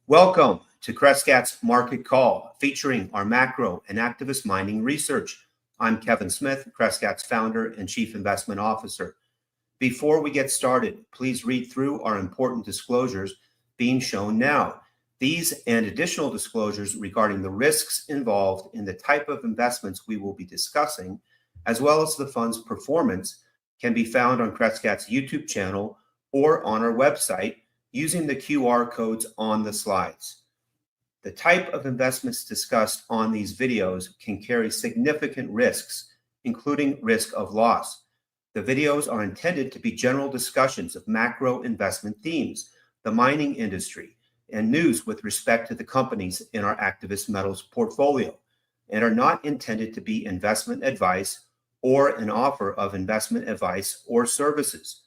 Welcome to Crescat's Market Call, featuring our macro and activist mining research. I'm Kevin Smith, Crescat's founder and chief investment officer. Before we get started, please read through our important disclosures being shown now. These and additional disclosures regarding the risks involved in the type of investments we will be discussing, as well as the fund's performance, can be found on Crescat's YouTube channel or on our website using the QR codes on the slides. The type of investments discussed on these videos can carry significant risks, including risk of loss. The videos are intended to be general discussions of macro investment themes, the mining industry, and news with respect to the companies in our activist metals portfolio, and are not intended to be investment advice or an offer of investment advice or services.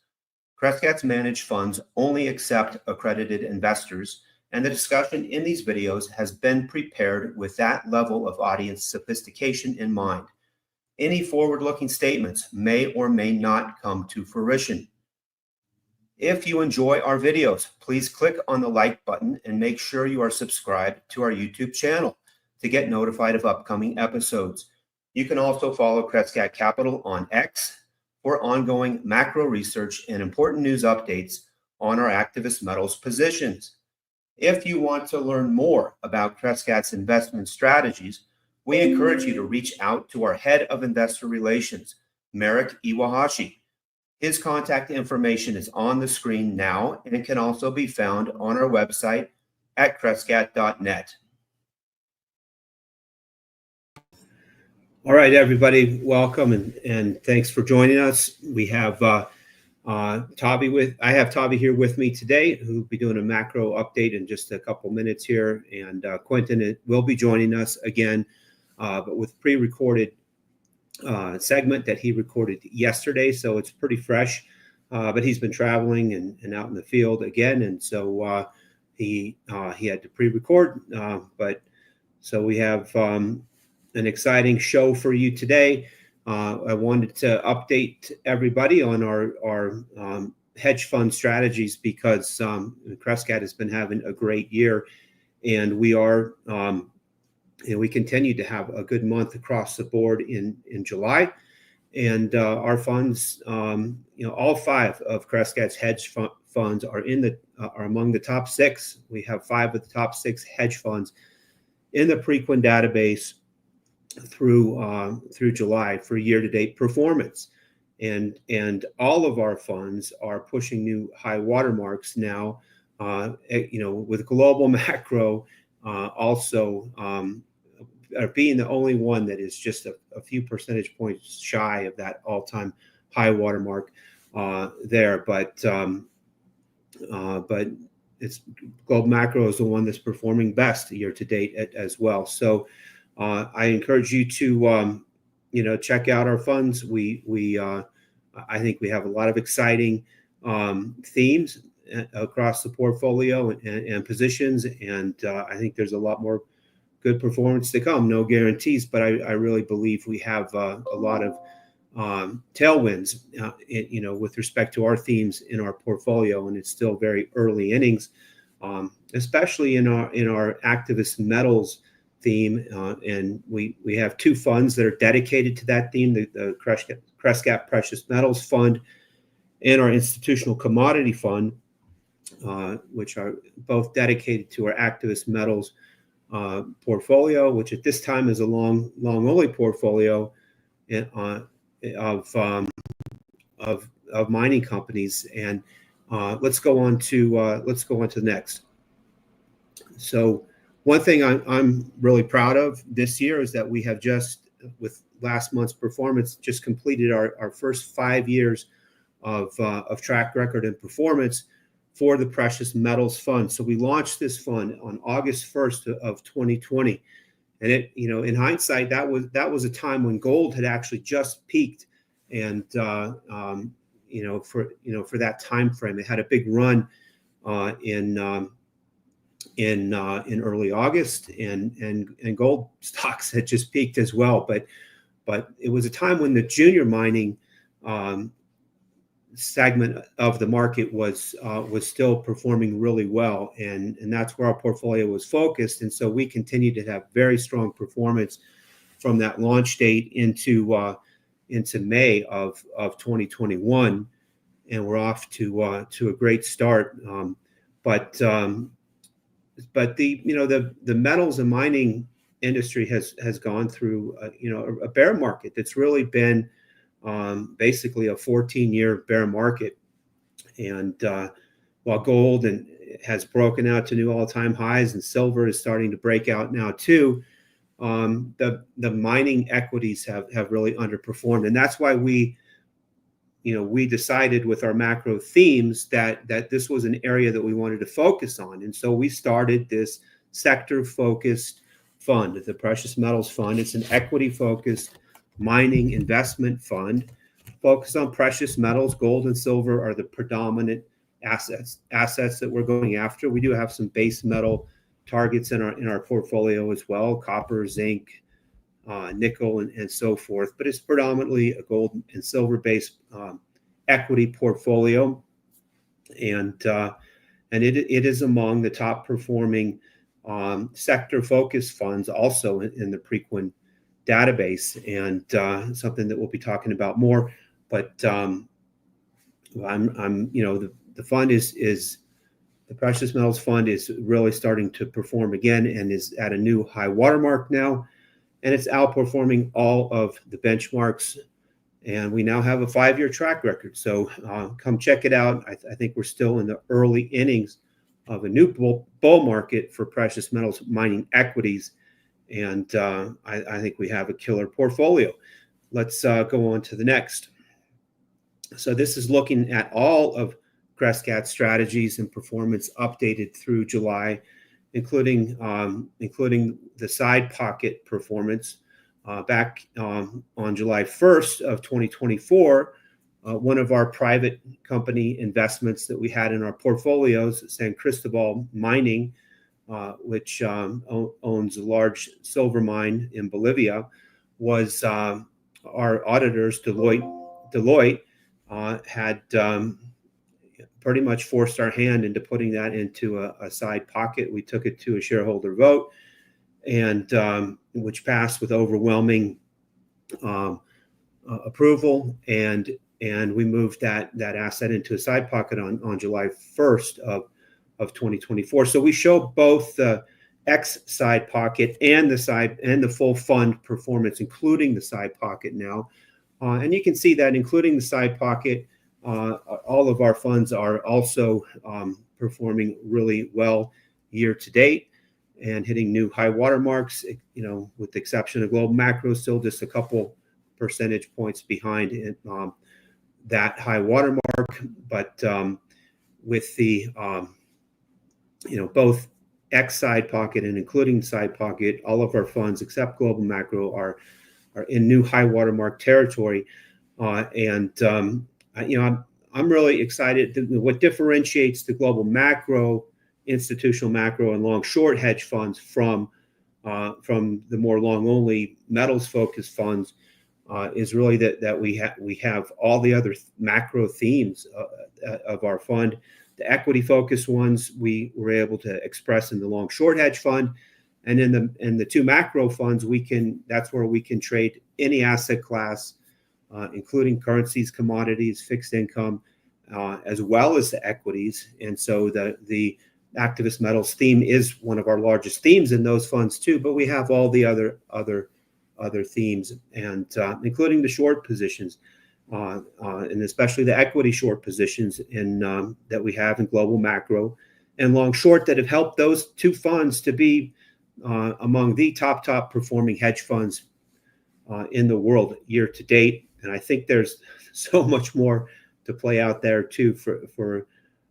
Crescat's managed funds only accept accredited investors, and the discussion in these videos has been prepared with that level of audience sophistication in mind. Any forward-looking statements may or may not come to fruition. If you enjoy our videos, please click on the like button and make sure you are subscribed to our YouTube channel to get notified of upcoming episodes. You can also follow Crescat Capital on X for ongoing macro research and important news updates on our activist metals positions. If you want to learn more about Crescat's investment strategies, we encourage you to reach out to our head of investor relations, Merrick Iwahashi. His contact information is on the screen now, and it can also be found on our website at crescat.net. All right, everybody, welcome and thanks for joining us. We have Tavi I have Tavi here with me today, who will be doing a macro update in just a couple minutes here, and Quinton will be joining us again, but with pre-recorded segment that he recorded yesterday, so it's pretty fresh. But he's been traveling and out in the field again, and so he had to pre-record. But so we have an exciting show for you today. I wanted to update everybody on our hedge fund strategies because Crescat has been having a great year, and we are we continue to have a good month across the board in July, and our funds, all 5 of Crescat's hedge funds are are among the top 6. We have 5 of the top 6 hedge funds in the Preqin database through July for year-to-date performance, and all of our funds are pushing new high watermarks now. With global macro also being the only one that is just a few percentage points shy of that all-time high watermark there, but it's global macro is the one that's performing best year-to-date as well. So. I encourage you to, check out our funds. I think we have a lot of exciting themes across the portfolio and positions, and I think there's a lot more good performance to come. No guarantees, but I really believe we have a lot of tailwinds, with respect to our themes in our portfolio, and it's still very early innings, especially in our activist metals theme, and we have 2 funds that are dedicated to that theme, the Crescat Precious Metals Fund and our Institutional Commodity Fund, which are both dedicated to our activist metals portfolio, which at this time is a long only portfolio of mining companies. And let's go on to the next. So one thing I'm really proud of this year is that we have just, with last month's performance, just completed our first 5 years of track record and performance for the Precious Metals Fund. So we launched this fund on August 1st of 2020, and it, in hindsight, that was a time when gold had actually just peaked, and for that time frame, it had a big run in early August, and gold stocks had just peaked as well. But it was a time when the junior mining segment of the market was still performing really well, and that's where our portfolio was focused. And so we continued to have very strong performance from that launch date into May of 2021, and we're off to a great start. But the the metals and mining industry has gone through a bear market that's really been basically a 14-year bear market. And while gold has broken out to new all-time highs, and silver is starting to break out now too, the mining equities have really underperformed. And that's why we decided with our macro themes that this was an area that we wanted to focus on. And so we started this sector-focused fund, the Precious Metals Fund. It's an equity-focused mining investment fund focused on precious metals. Gold and silver are the predominant assets that we're going after. We do have some base metal targets in our portfolio as well: copper, zinc, nickel, and so forth. But it's predominantly a gold and silver based equity portfolio, and it is among the top performing sector focused funds also in the Preqin database, and something that we'll be talking about more. But the fund is the Precious Metals Fund is really starting to perform again, and is at a new high watermark now, and it's outperforming all of the benchmarks. And we now have a 5-year track record. So come check it out. I think we're still in the early innings of a new bull market for precious metals mining equities. And I think we have a killer portfolio. Let's go on to the next. So this is looking at all of Crescat strategies and performance updated through July, including the side pocket performance. Back on July 1st of 2024, one of our private company investments that we had in our portfolios, San Cristobal Mining, which owns a large silver mine in Bolivia, was our auditors, Deloitte had pretty much forced our hand into putting that into a side pocket. We took it to a shareholder vote, and which passed with overwhelming approval, and we moved that asset into a side pocket on July 1st of 2024. So we show both the X side pocket and the full fund performance, including the side pocket now, and you can see that including the side pocket, all of our funds are also performing really well year to date and hitting new high water marks, with the exception of global macro, still just a couple percentage points behind that high water mark. But with the, both X side pocket and including side pocket, all of our funds except global macro are in new high water mark territory. I'm really excited. What differentiates the global macro, institutional macro, and long short hedge funds from the more long only metals focused funds is really that we have all the other macro themes of our fund. The equity focused ones we were able to express in the long short hedge fund, and in the two macro funds that's where we can trade any asset class, including currencies, commodities, fixed income, as well as the equities. And so the activist metals theme is one of our largest themes in those funds too, but we have all the other themes, and including the short positions, and especially the equity short positions that we have in global macro and long short, that have helped those two funds to be among the top performing hedge funds in the world year to date. And I think there's so much more to play out there too for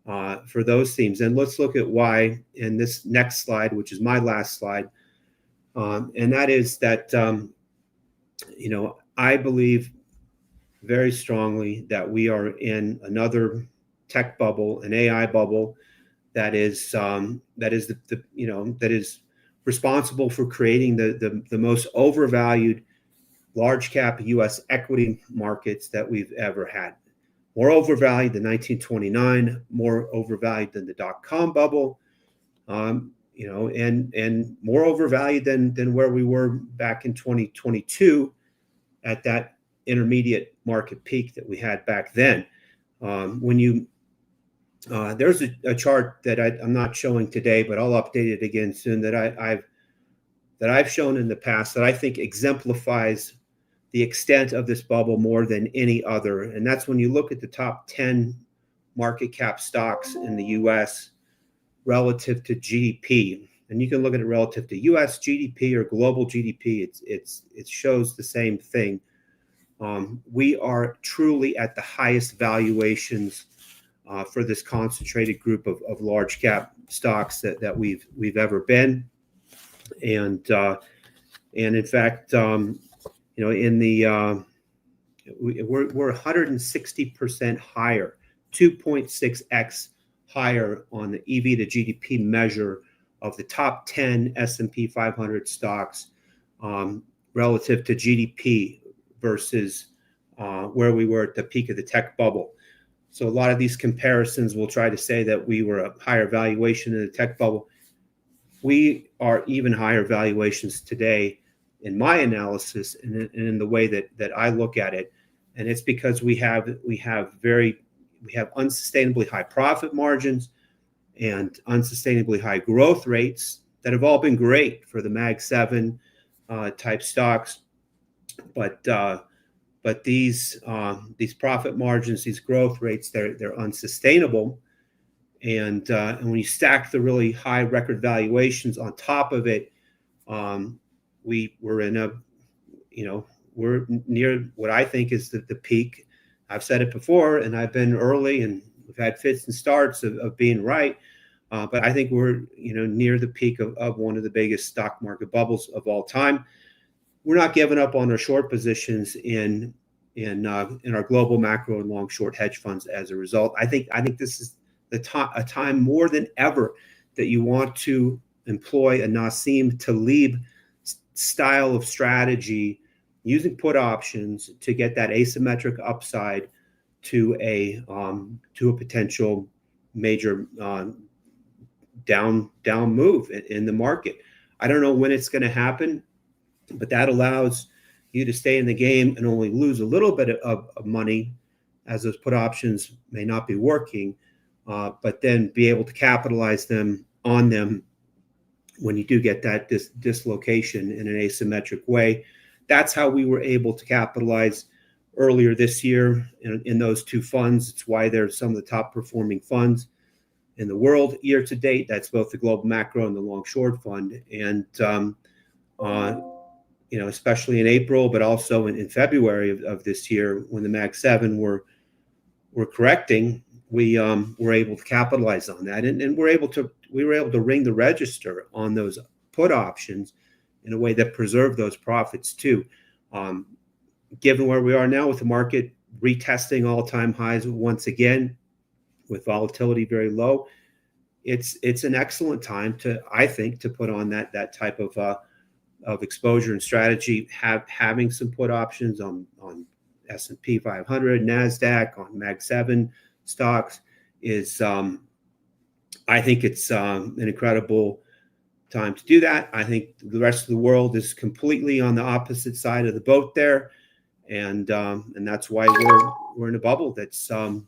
those themes. And let's look at why in this next slide, which is my last slide, and that is that I believe very strongly that we are in another tech bubble, an AI bubble, that is responsible for creating the most overvalued large cap U.S. equity markets that we've ever had. more overvalued than 1929, more overvalued than the dot-com bubble, and more overvalued than where we were back in 2022 at that intermediate market peak that we had back then. There's a chart that I'm not showing today, but I'll update it again soon, that I've shown in the past, that I think exemplifies the extent of this bubble more than any other. And that's when you look at the top 10 market cap stocks in the US relative to GDP. And you can look at it relative to US GDP or global GDP. It shows the same thing. We are truly at the highest valuations for this concentrated group of large cap stocks that we've ever been. And in fact, we're 160% higher, 2.6x higher on the EV to GDP measure of the top 10 S&P 500 stocks relative to GDP versus where we were at the peak of the tech bubble. So a lot of these comparisons will try to say that we were a higher valuation in the tech bubble. We are even higher valuations today in my analysis and in the way that I look at it. And it's because we have unsustainably high profit margins and unsustainably high growth rates that have all been great for the Mag 7 type stocks. But these profit margins, these growth rates, they're unsustainable. And when you stack the really high record valuations on top of it, we're near what I think is the peak. I've said it before, and I've been early, and we've had fits and starts of being right. But I think we're near the peak of one of the biggest stock market bubbles of all time. We're not giving up on our short positions in our global macro and long short hedge funds as a result. I think this is a time more than ever that you want to employ a Nassim Taleb style of strategy, using put options to get that asymmetric upside to a potential major down move in the market. I don't know when it's going to happen, but that allows you to stay in the game and only lose a little bit of money, as those put options may not be working, but then be able to capitalize on them when you do get that dislocation in an asymmetric way. That's how we were able to capitalize earlier this year in those two funds. It's why they're some of the top performing funds in the world year to date. That's both the global macro and the long short fund. And especially in April, but also in February of this year, when the Mag 7 were correcting, we were able to capitalize on that, and we were able to ring the register on those put options in a way that preserved those profits too. Given where we are now with the market retesting all-time highs once again, with volatility very low, it's an excellent time I think to put on that type of exposure and strategy. Having some put options on S&P 500, NASDAQ, on Mag 7 stocks is, I think it's an incredible time to do that. I think the rest of the world is completely on the opposite side of the boat there, and that's why we're in a bubble that's one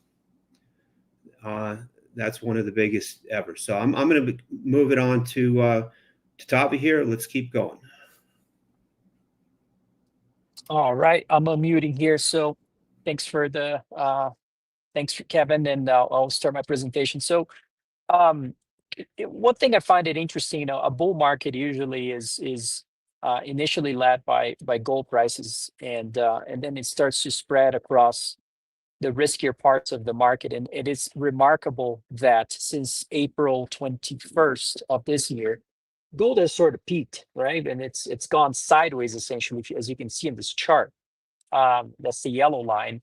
of the biggest ever. So I'm going to move it on to Tavi here. Let's keep going. All right, I'm unmuting here. So thanks for Kevin, and I'll start my presentation. So one thing I find it interesting, a bull market usually is initially led by gold prices, and then it starts to spread across the riskier parts of the market. And it is remarkable that since April 21st of this year, gold has sort of peaked, right? And it's gone sideways, essentially, as you can see in this chart. That's the yellow line.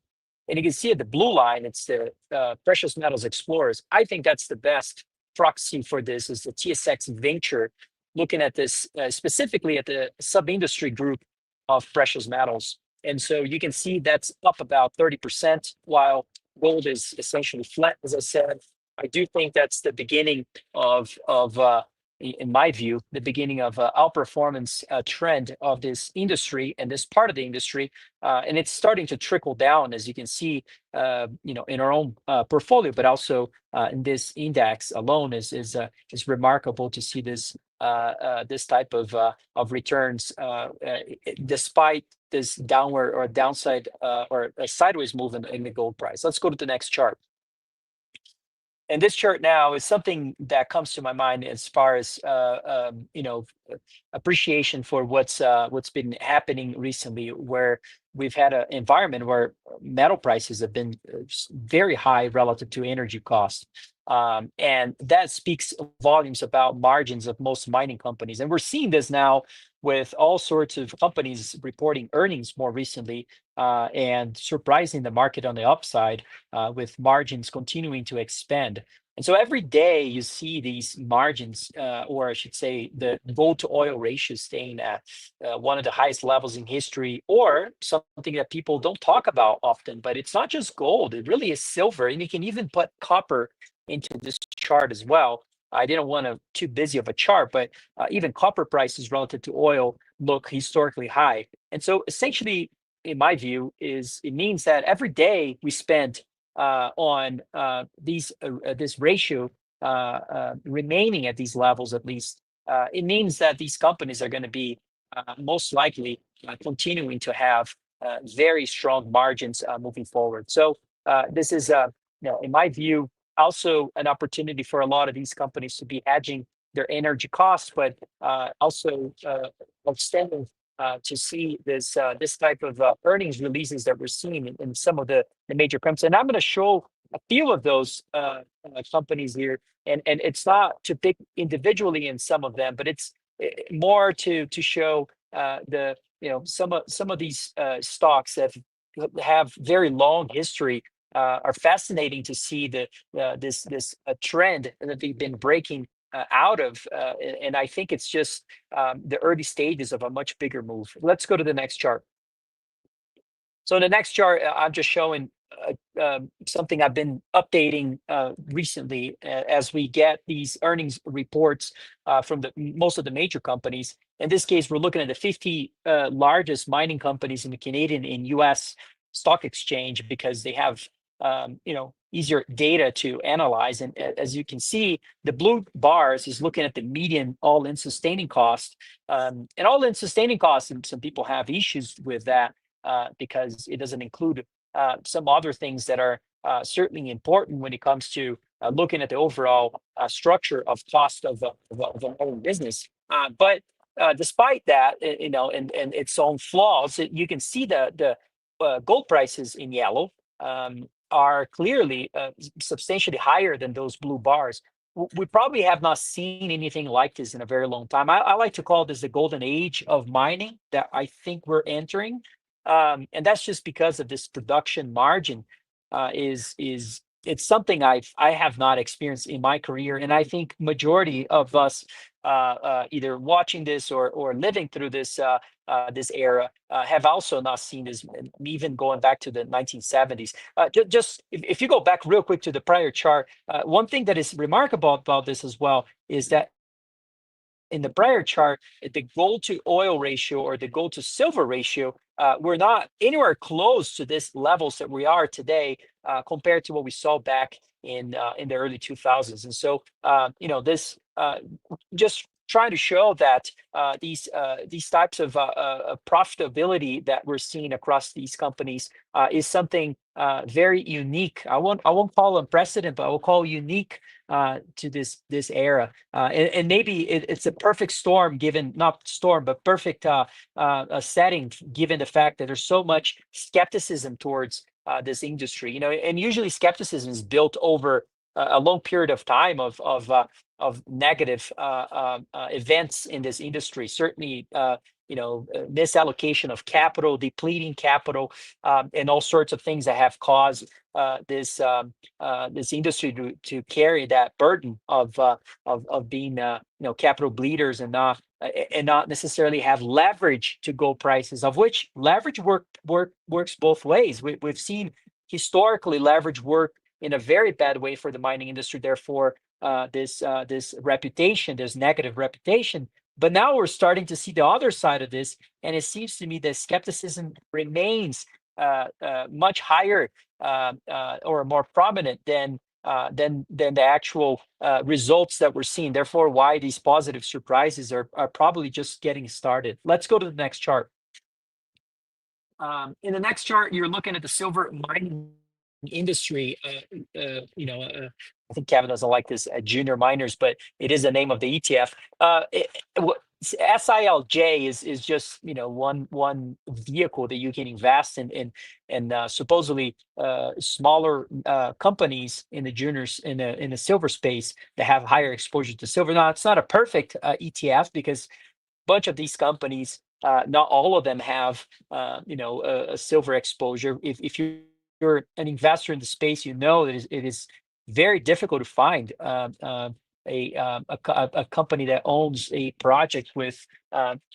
And you can see the blue line, it's the Precious Metals Explorers. I think that's the best proxy for this, is the TSX Venture, looking at this specifically at the sub-industry group of precious metals. And so you can see that's up about 30%, while gold is essentially flat, as I said. I do think that's the beginning of in my view, the beginning of outperformance trend of this industry and this part of the industry, and it's starting to trickle down, as you can see, in our own portfolio, but also in this index alone is remarkable to see this type of returns despite this downward or downside or a sideways movement in the gold price. Let's go to the next chart. And this chart now is something that comes to my mind as far as appreciation for what's been happening recently, where we've had an environment where metal prices have been very high relative to energy costs. And that speaks volumes about margins of most mining companies. And we're seeing this now with all sorts of companies reporting earnings more recently and surprising the market on the upside with margins continuing to expand. And so every day you see these margins, or I should say the gold to oil ratio staying at one of the highest levels in history, or something that people don't talk about often, but it's not just gold, it really is silver. And you can even put copper into this chart as well. I didn't want too busy of a chart, but even copper prices relative to oil look historically high. And so essentially, in my view, it means that every day we spend on this ratio remaining at these levels, at least, it means that these companies are going to be most likely continuing to have very strong margins moving forward. So this is, in my view, also an opportunity for a lot of these companies to be hedging their energy costs, but also extending to see this type of earnings releases that we're seeing in some of the major companies. And I'm going to show a few of those companies here, and it's not to pick individually in some of them, but it's more to show some of these stocks that have very long history. Are fascinating to see this trend that they've been breaking out of, and I think it's just the early stages of a much bigger move. Let's go to the next chart. So in the next chart, I'm just showing something I've been updating recently as we get these earnings reports from most of the major companies. In this case, we're looking at the 50 largest mining companies in the Canadian and US stock exchange because they have easier data to analyze. And as you can see, the blue bars is looking at the median all-in sustaining cost. And all-in sustaining costs, and some people have issues with that because it doesn't include some other things that are certainly important when it comes to looking at the overall structure of cost of an own business. But despite that, and its own flaws, you can see the gold prices in yellow are clearly substantially higher than those blue bars. We probably have not seen anything like this in a very long time. I like to call this the golden age of mining that I think we're entering. And that's just because of this production margin it's something I have not experienced in my career. And I think majority of us either watching this or living through this era have also not seen this, even going back to the 1970s. Just if you go back real quick to the prior chart, one thing that is remarkable about this as well is that in the prior chart, the gold to oil ratio or the gold to silver ratio, we're not anywhere close to this levels that we are today compared to what we saw back in the early 2000s. And so, this just trying to show that these types of profitability that we're seeing across these companies is something very unique. I won't call unprecedented, but I will call unique to this era. And maybe it's a perfect storm, given not storm, but perfect setting, given the fact that there's so much skepticism towards this industry. And usually skepticism is built over a long period of time of negative events in this industry. Certainly, misallocation of capital, depleting capital, and all sorts of things that have caused this industry to carry that burden of being capital bleeders and not necessarily have leverage to gold prices, of which leverage works both ways. We've seen historically, leverage worked in a very bad way for the mining industry. Therefore, this reputation, this negative reputation. But now we're starting to see the other side of this, and it seems to me that skepticism remains much higher or more prominent than the actual results that we're seeing. Therefore, why these positive surprises are probably just getting started. Let's go to the next chart. In the next chart, you're looking at the silver mining industry. I think Kevin doesn't like this junior miners, but it is the name of the ETF. SILJ is just one vehicle that you can invest in, and supposedly smaller companies in the juniors in the silver space that have higher exposure to silver. Now it's not a perfect ETF because a bunch of these companies, not all of them have a silver exposure. If you're an investor in the space, you know that it is very difficult to find a company that owns a project with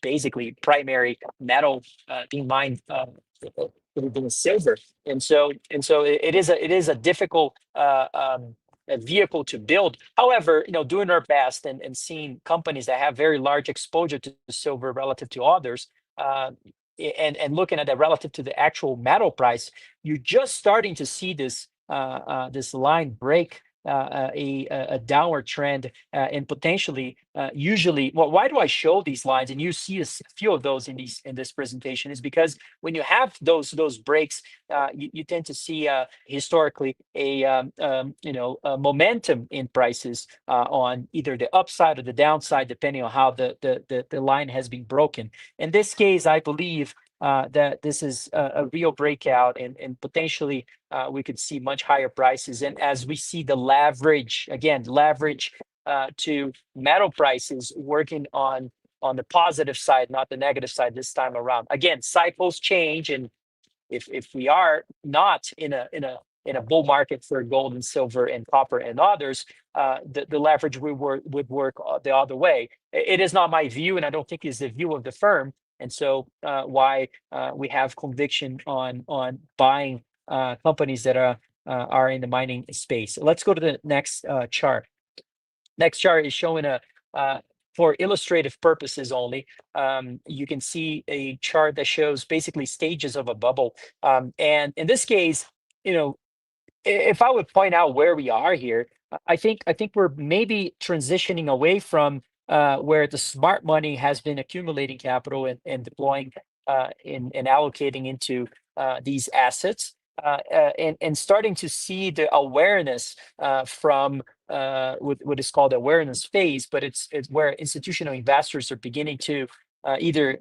basically primary metal being mined in silver, and so it is a difficult a vehicle to build. However, doing our best and seeing companies that have very large exposure to silver relative to others, and looking at that relative to the actual metal price, you're just starting to see this this line break a downward trend, and potentially usually, well, why do I show these lines? And you see a few of those in this presentation is because when you have those breaks, you tend to see historically a momentum in prices on either the upside or the downside, depending on how the line has been broken. In this case, I believe that this is a real breakout, and potentially we could see much higher prices. And as we see the leverage to metal prices working on the positive side, not the negative side this time around. Again, cycles change, and if we are not in a bull market for gold and silver and copper and others, the leverage would work the other way. It is not my view, and I don't think it's the view of the firm. And so why we have conviction on buying companies that are in the mining space. Let's go to the next chart. Next chart is showing for illustrative purposes only. You can see a chart that shows basically stages of a bubble. And in this case, if I would point out where we are here, I think we're maybe transitioning away from where the smart money has been accumulating capital and deploying and allocating into these assets, and starting to see the awareness from what is called the awareness phase, but it's where institutional investors are beginning to either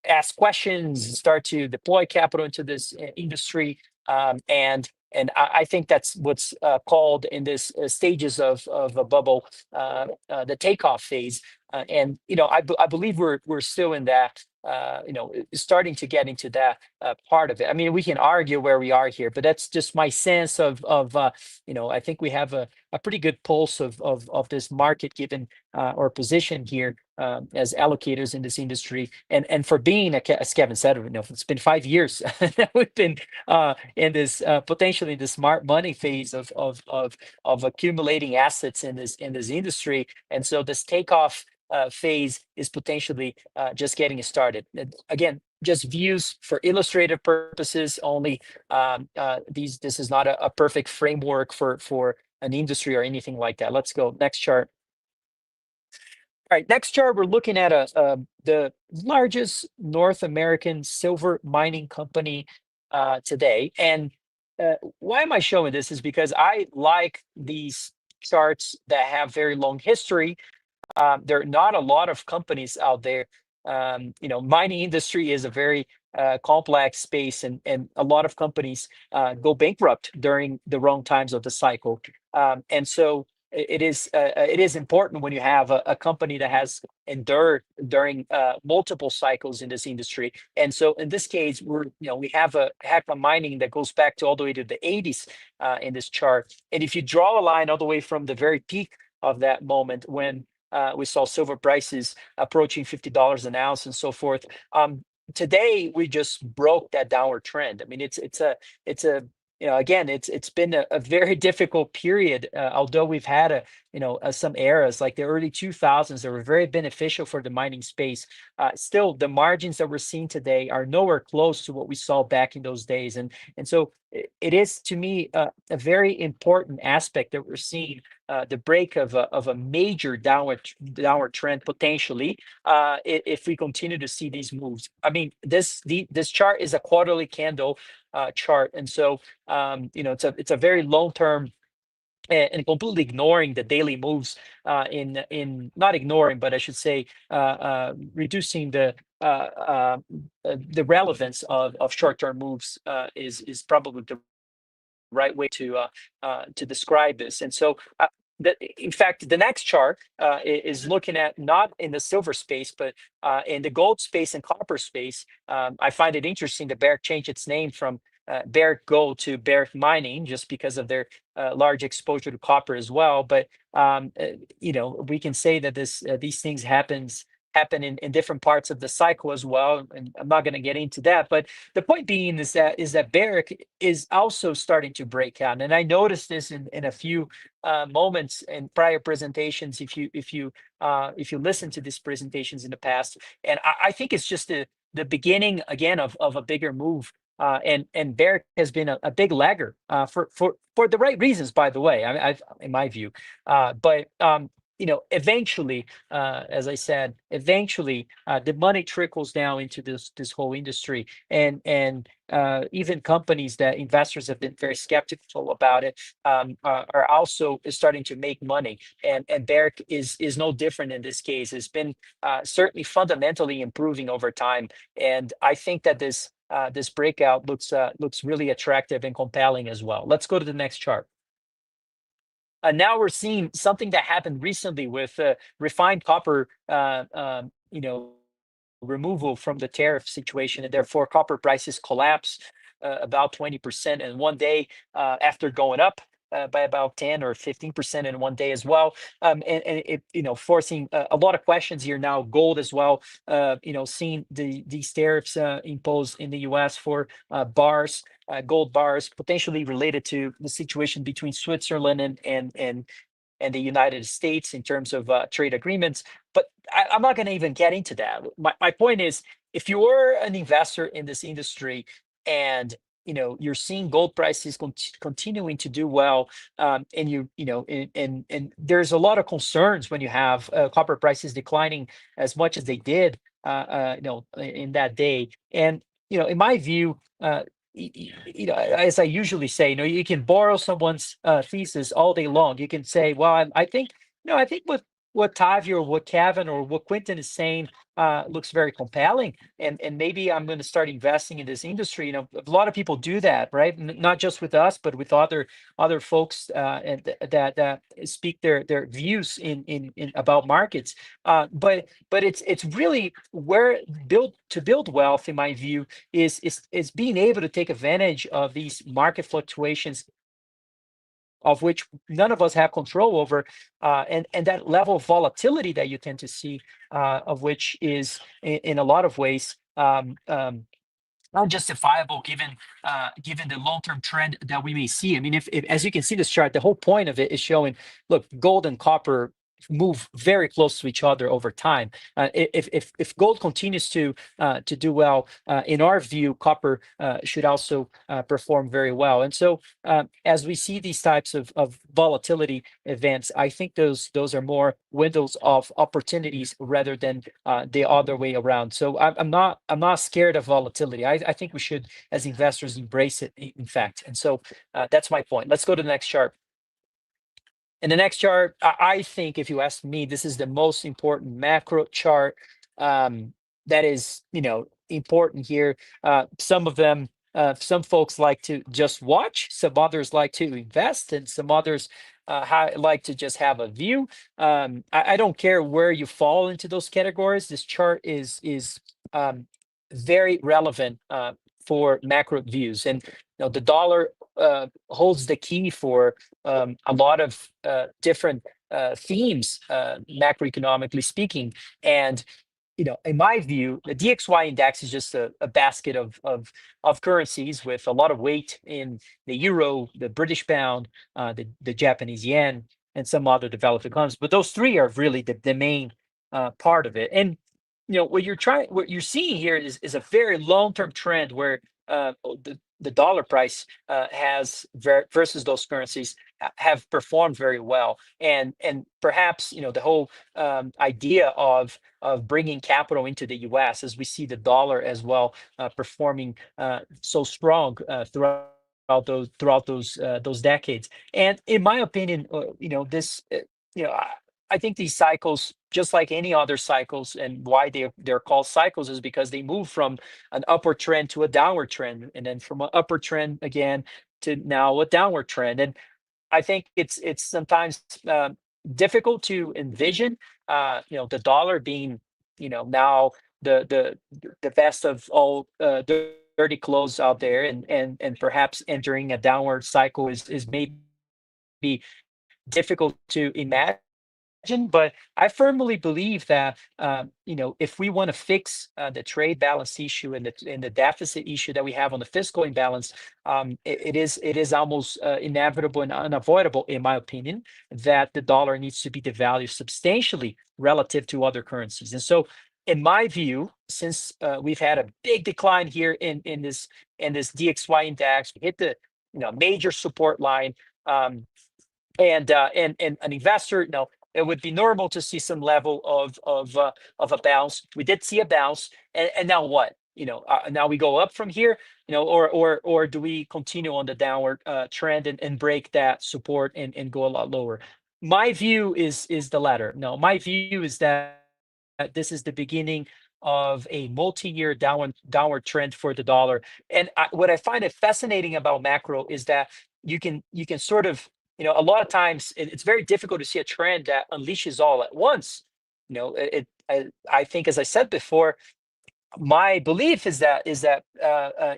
ask questions, start to deploy capital into this industry, and I think that's what's called in this stages of a bubble, the takeoff phase. And I believe we're still in that, starting to get into that part of it. I mean, we can argue where we are here, but that's just my sense of I think we have a pretty good pulse of this market given our position here as allocators in this industry, and for being as Kevin said, it's been 5 years that we've been in this potentially the smart money phase of accumulating assets in this industry, and so this takeoff phase is potentially just getting started. And again, just views for illustrative purposes only. This is not a perfect framework for an industry or anything like that. Let's go next chart. All right, next chart, we're looking at the largest North American silver mining company today. And why am I showing this is because I like these charts that have very long history. There are not a lot of companies out there. Mining industry is a very complex space, and a lot of companies go bankrupt during the wrong times of the cycle. And so it is important when you have a company that has endured during multiple cycles in this industry. And so in this case, we have a Hecla Mining that goes back to all the way to the 80s in this chart. And if you draw a line all the way from the very peak of that moment when we saw silver prices approaching $50 an ounce and so forth. Today we just broke that downward trend. I mean, it's a again, it's been a very difficult period. Although we've had some eras like the early 2000s that were very beneficial for the mining space. Still, the margins that we're seeing today are nowhere close to what we saw back in those days, and so it is to me a very important aspect that we're seeing the break of a major downward trend potentially if we continue to see these moves. I mean, this chart is a quarterly candle chart, and so it's a very long term and completely ignoring the daily moves in not ignoring, but I should say reducing the relevance of short term moves is probably the right way to describe this. And so, in fact, the next chart is looking at not in the silver space, but in the gold space and copper space. I find it interesting that Barrick changed its name from Barrick Gold to Barrick Mining just because of their large exposure to copper as well. But we can say that these things happen in different parts of the cycle as well. And I'm not going to get into that, but the point being is that Barrick is also starting to break out. And I noticed this in a few moments in prior presentations. If you listen to these presentations in the past, and I think it's just the beginning again of a bigger move. And Barrick has been a big lagger for the right reasons, by the way. In my view, but eventually, as I said, the money trickles down into this whole industry, and even companies that investors have been very skeptical about it are also starting to make money, and Barrick is no different in this case. It's been certainly fundamentally improving over time, and I think that this breakout looks really attractive and compelling as well. Let's go to the next chart. Now we're seeing something that happened recently with refined copper, removal from the tariff situation, and therefore copper prices collapse about 20% in one day after going up by about 10 or 15% in one day as well, and it forcing a lot of questions here now. Gold as well, seeing these tariffs imposed in the U.S. for bars. Gold bars potentially related to the situation between Switzerland and the United States in terms of trade agreements. But I'm not going to even get into that. My point is, if you're an investor in this industry and you're seeing gold prices continuing to do well, and and there's a lot of concerns when you have copper prices declining as much as they did, in that day. And in my view, as I usually say, you can borrow someone's thesis all day long. You can say, well, I think, I think what Tavi or what Kevin or what Quinton is saying looks very compelling, and maybe I'm going to start investing in this industry. A lot of people do that, right? Not just with us, but with other folks and that speak their views in about markets. But it's really where to build wealth, in my view, is being able to take advantage of these market fluctuations, of which none of us have control over, and that level of volatility that you tend to see, of which is in a lot of ways unjustifiable given the long-term trend that we may see. I mean, if as you can see this chart, the whole point of it is showing, look, gold and copper move very close to each other over time. If gold continues to do well, in our view, copper should also perform very well. And so, as we see these types of volatility events, I think those are more windows of opportunities rather than the other way around. So I'm not scared of volatility. I think we should, as investors, embrace it, in fact. And so that's my point. Let's go to the next chart. In the next chart, I think, if you ask me, this is the most important macro chart that is, important here. Some of them, some folks like to just watch, some others like to invest, and some others like to just have a view. I don't care where you fall into those categories. This chart is very relevant for macro views, and the dollar holds the key for a lot of different themes, macroeconomically speaking. And in my view, the DXY index is just a basket of currencies with a lot of weight in the euro, the British pound, the Japanese yen, and some other developed economies. But those three are really the main part of it. And what you're seeing here is a very long-term trend where the dollar price versus those currencies have performed very well, and perhaps the whole idea of bringing capital into the U.S. as we see the dollar as well performing so strong throughout those decades. And in my opinion, this I think these cycles, just like any other cycles, and why they're called cycles is because they move from an upward trend to a downward trend, and then from an upward trend again to now a downward trend. And I think it's sometimes difficult to envision, the dollar being, now the best of all dirty clothes out there, and perhaps entering a downward cycle is maybe difficult to imagine. But I firmly believe that if we want to fix the trade balance issue and the deficit issue that we have on the fiscal imbalance, it is almost inevitable and unavoidable, in my opinion, that the dollar needs to be devalued substantially relative to other currencies. And so, in my view, since we've had a big decline here in this DXY index, we hit the major support line. And an investor, it would be normal to see some level of a bounce. We did see a bounce, and now what? Now we go up from here, or do we continue on the downward trend and break that support and go a lot lower? My view is the latter. No, my view is that this is the beginning of a multi-year downward trend for the dollar. And what I find it fascinating about macro is that you can sort of, a lot of times it's very difficult to see a trend that unleashes all at once. I think, as I said before, my belief is that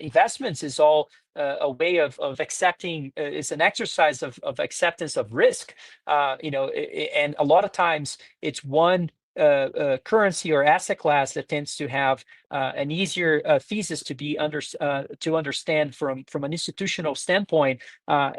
investments is all a way of accepting. It's an exercise of acceptance of risk. And a lot of times it's one currency or asset class that tends to have an easier thesis to understand from an institutional standpoint,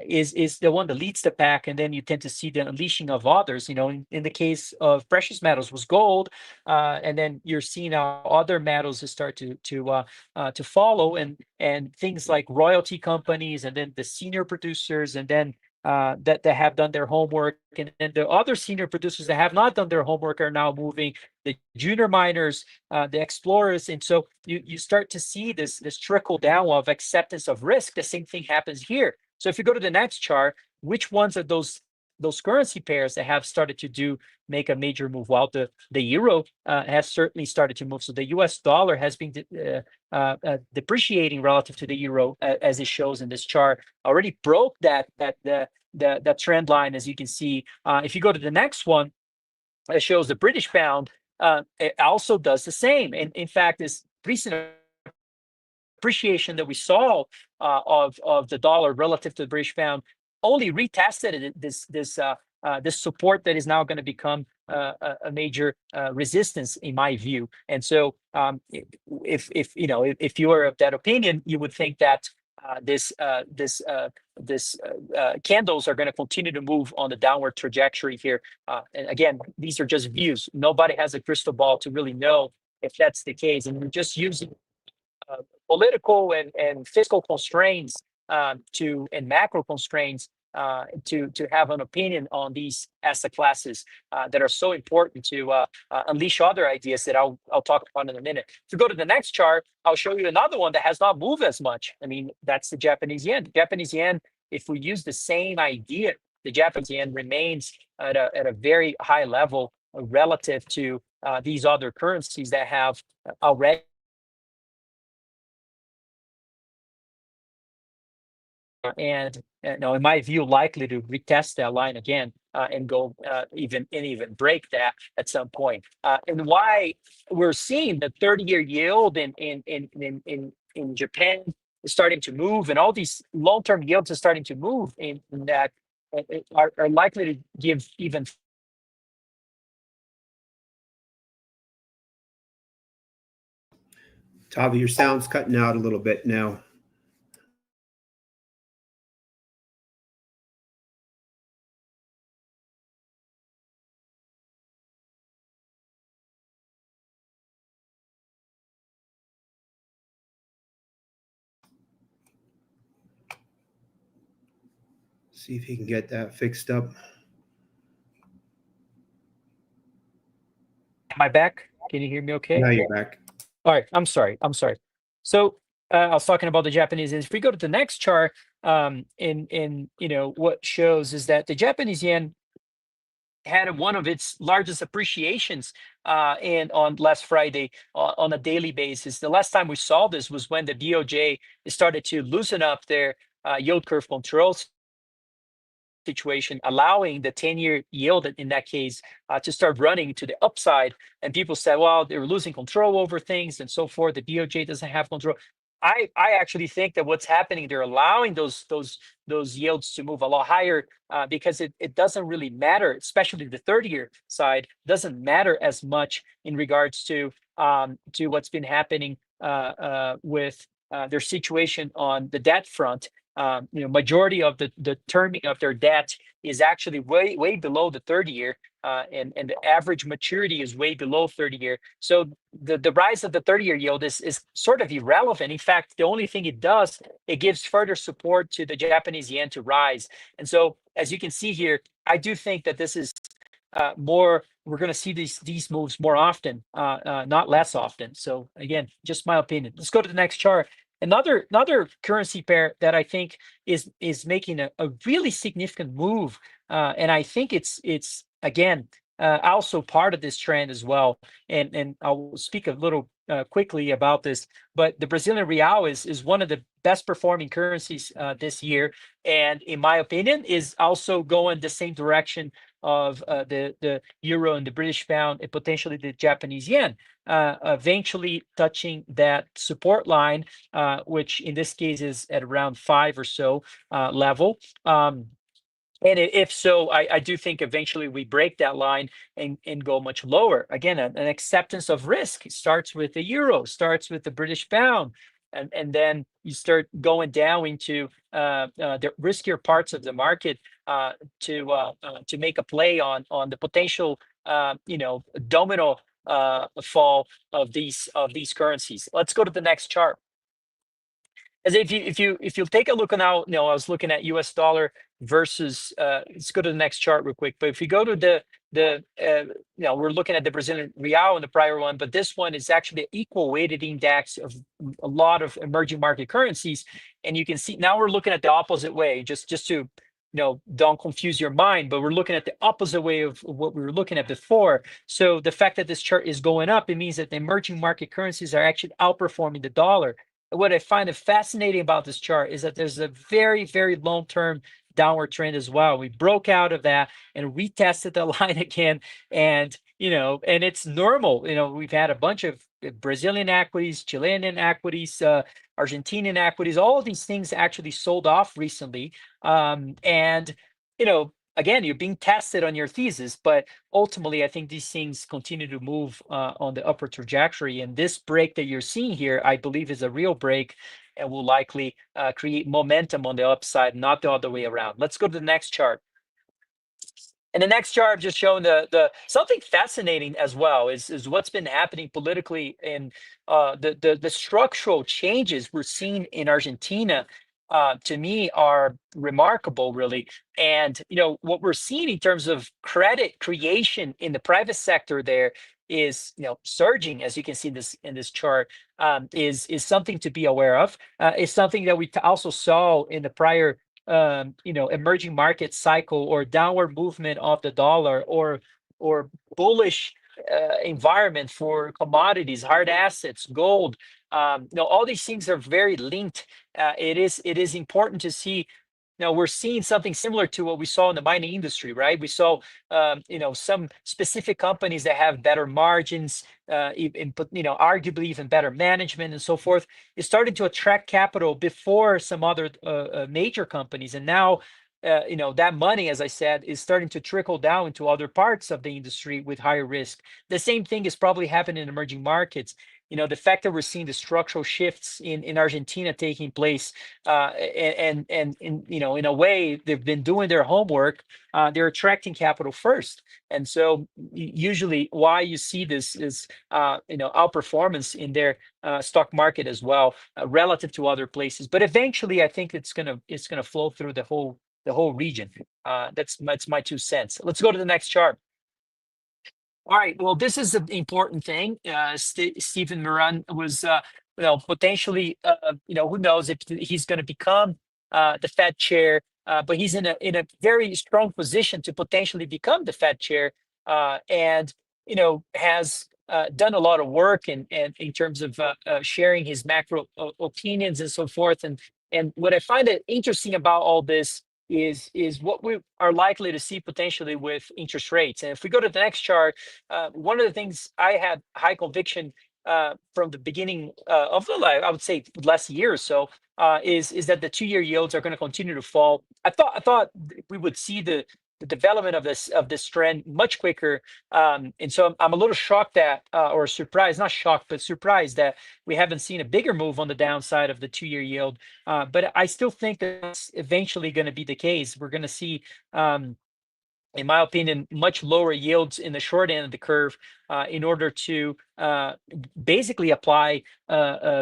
is the one that leads the pack, and then you tend to see the unleashing of others. In the case of precious metals was gold, and then you're seeing how other metals start to follow, and things like royalty companies, and then the senior producers, and then that have done their homework, and then the other senior producers that have not done their homework are now moving, the junior miners, the explorers. And so you start to see this trickle down of acceptance of risk. The same thing happens here. So if you go to the next chart, which ones are those currency pairs that have started to make a major move? Well, the euro has certainly started to move. So the US dollar has been depreciating relative to the euro, as it shows in this chart. Already broke that trend line, as you can see. If you go to the next one, it shows the British pound. It also does the same. And in fact, this recent appreciation that we saw of the dollar relative to the British pound only retested this support that is now going to become a major resistance, in my view. And so, if you are of that opinion, you would think that this candles are going to continue to move on the downward trajectory here. And again, these are just views. Nobody has a crystal ball to really know if that's the case, and we're just using political and fiscal constraints and macro constraints to have an opinion on these asset classes that are so important to unleash other ideas that I'll talk about in a minute. If you go to the next chart, I'll show you another one that has not moved as much. I mean, that's the Japanese yen. The Japanese yen, if we use the same idea, the Japanese yen remains at a very high level relative to these other currencies that have already and in my view, likely to retest that line again and go even break that at some point. And why we're seeing the 30-year yield in Japan is starting to move, and all these long-term yields are starting to move, in that are likely to give even Tavi, your sound's cutting out a little bit now. See if he can get that fixed up. Am I back? Can you hear me okay? Now you're back. All right, I'm sorry. So I was talking about the Japanese, and if we go to the next chart, in what shows is that the Japanese yen had one of its largest appreciations and on last Friday on a daily basis. The last time we saw this was when the BOJ started to loosen up their yield curve control situation, allowing the 10-year yield in that case to start running to the upside. And people said, well, they're losing control over things and so forth. The BOJ doesn't have control. I actually think that what's happening, they're allowing those yields to move a lot higher because it doesn't really matter, especially the 30-year side doesn't matter as much in regards to what's been happening with their situation on the debt front. Majority of the terming of their debt is actually way below the 30-year, and the average maturity is way below 30-year. So the rise of the 30-year yield is sort of irrelevant. In fact, the only thing it does, it gives further support to the Japanese yen to rise. And so, as you can see here, I do think that this is more. We're going to see these moves more often, not less often. So again, just my opinion. Let's go to the next chart. Another currency pair that I think is making a really significant move, and I think it's again also part of this trend as well. And I'll speak a little quickly about this. But the Brazilian real is one of the best performing currencies this year, and in my opinion, is also going the same direction of the euro and the British pound and potentially the Japanese yen, eventually touching that support line, which in this case is at around 5 or so level. And if so, I do think eventually we break that line and go much lower. Again, an acceptance of risk. It starts with the euro, starts with the British pound, and then you start going down into the riskier parts of the market to make a play on the potential domino fall of these currencies. Let's go to the next chart. As if you take a look now, I was looking at US dollar versus let's go to the next chart real quick. But if you go to we're looking at the Brazilian real in the prior one, but this one is actually an equal weighted index of a lot of emerging market currencies. And you can see now we're looking at the opposite way, just to don't confuse your mind, but we're looking at the opposite way of what we were looking at before. So the fact that this chart is going up, it means that the emerging market currencies are actually outperforming the dollar. What I find fascinating about this chart is that there's a very, very long-term downward trend as well. We broke out of that and retested the line again. And, and it's normal. We've had a bunch of Brazilian equities, Chilean equities, Argentinian equities, all of these things actually sold off recently. And, again, you're being tested on your thesis, but ultimately, I think these things continue to move on the upward trajectory. And this break that you're seeing here, I believe, is a real break and will likely create momentum on the upside, not the other way around. Let's go to the next chart. And the next chart, I'm just showing the something fascinating as well is what's been happening politically and the structural changes we're seeing in Argentina. To me, are remarkable, really. And what we're seeing in terms of credit creation in the private sector there is surging, as you can see in this chart. Is something to be aware of. It's something that we also saw in the prior emerging market cycle or downward movement of the dollar or bullish environment for commodities, hard assets, gold. All these things are very linked. It is important to see. Now we're seeing something similar to what we saw in the mining industry, right? We saw, some specific companies that have better margins, arguably even better management and so forth, is starting to attract capital before some other major companies. And now, that money, as I said, is starting to trickle down into other parts of the industry with higher risk. The same thing is probably happening in emerging markets. the fact that we're seeing the structural shifts in Argentina taking place, and in a way they've been doing their homework. They're attracting capital first, and so usually why you see this is outperformance in their stock market as well, relative to other places. But eventually, I think it's gonna flow through the whole region. That's my 2 cents. Let's go to the next chart. All right. Well, this is an important thing. Stephen Moran was, potentially, who knows if he's going to become the Fed chair, but he's in a very strong position to potentially become the Fed chair, and has done a lot of work and in terms of sharing his macro opinions and so forth. And what I find it interesting about all this is what we are likely to see potentially with interest rates. And if we go to the next chart, one of the things I had high conviction from the beginning of the life, I would say last year or so, is that the 2-year yields are going to continue to fall. I thought we would see the development of this trend much quicker, and so I'm a little shocked that, or surprised, not shocked, but surprised that we haven't seen a bigger move on the downside of the 2-year yield. But I still think that's eventually going to be the case. We're going to see, in my opinion, much lower yields in the short end of the curve, in order to basically apply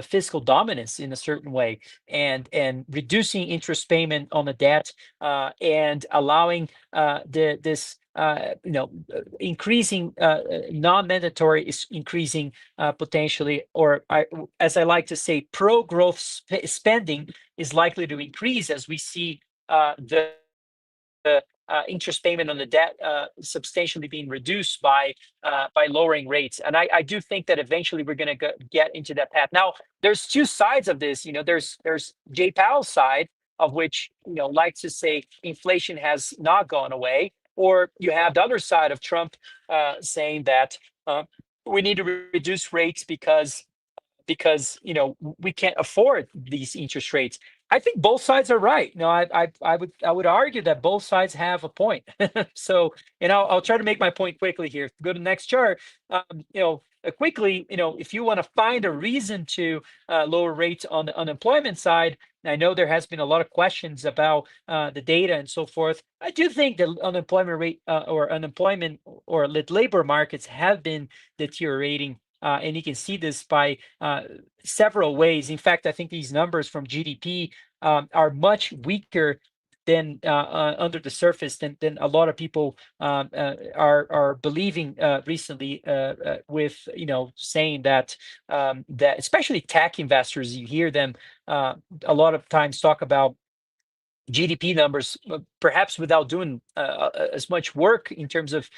fiscal dominance in a certain way, and reducing interest payment on the debt, and allowing this increasing non-mandatory is increasing potentially, or as I like to say, pro-growth spending is likely to increase as we see the interest payment on the debt substantially being reduced by lowering rates. And I do think that eventually we're going to get into that path. Now, there's 2 sides of this. There's Jay Powell's side, of which likes to say inflation has not gone away, or you have the other side of Trump saying that we need to reduce rates because we can't afford these interest rates. I think both sides are right. I would argue that both sides have a point. So, I'll try to make my point quickly here. Go to the next chart. Quickly, if you want to find a reason to lower rates on the unemployment side, I know there has been a lot of questions about the data and so forth. I do think the unemployment rate or labor markets have been deteriorating. And you can see this by several ways. In fact, I think these numbers from GDP are much weaker than under the surface than a lot of people are believing recently, with saying that that especially tech investors, you hear them a lot of times talk about GDP numbers, perhaps without doing as much work in terms of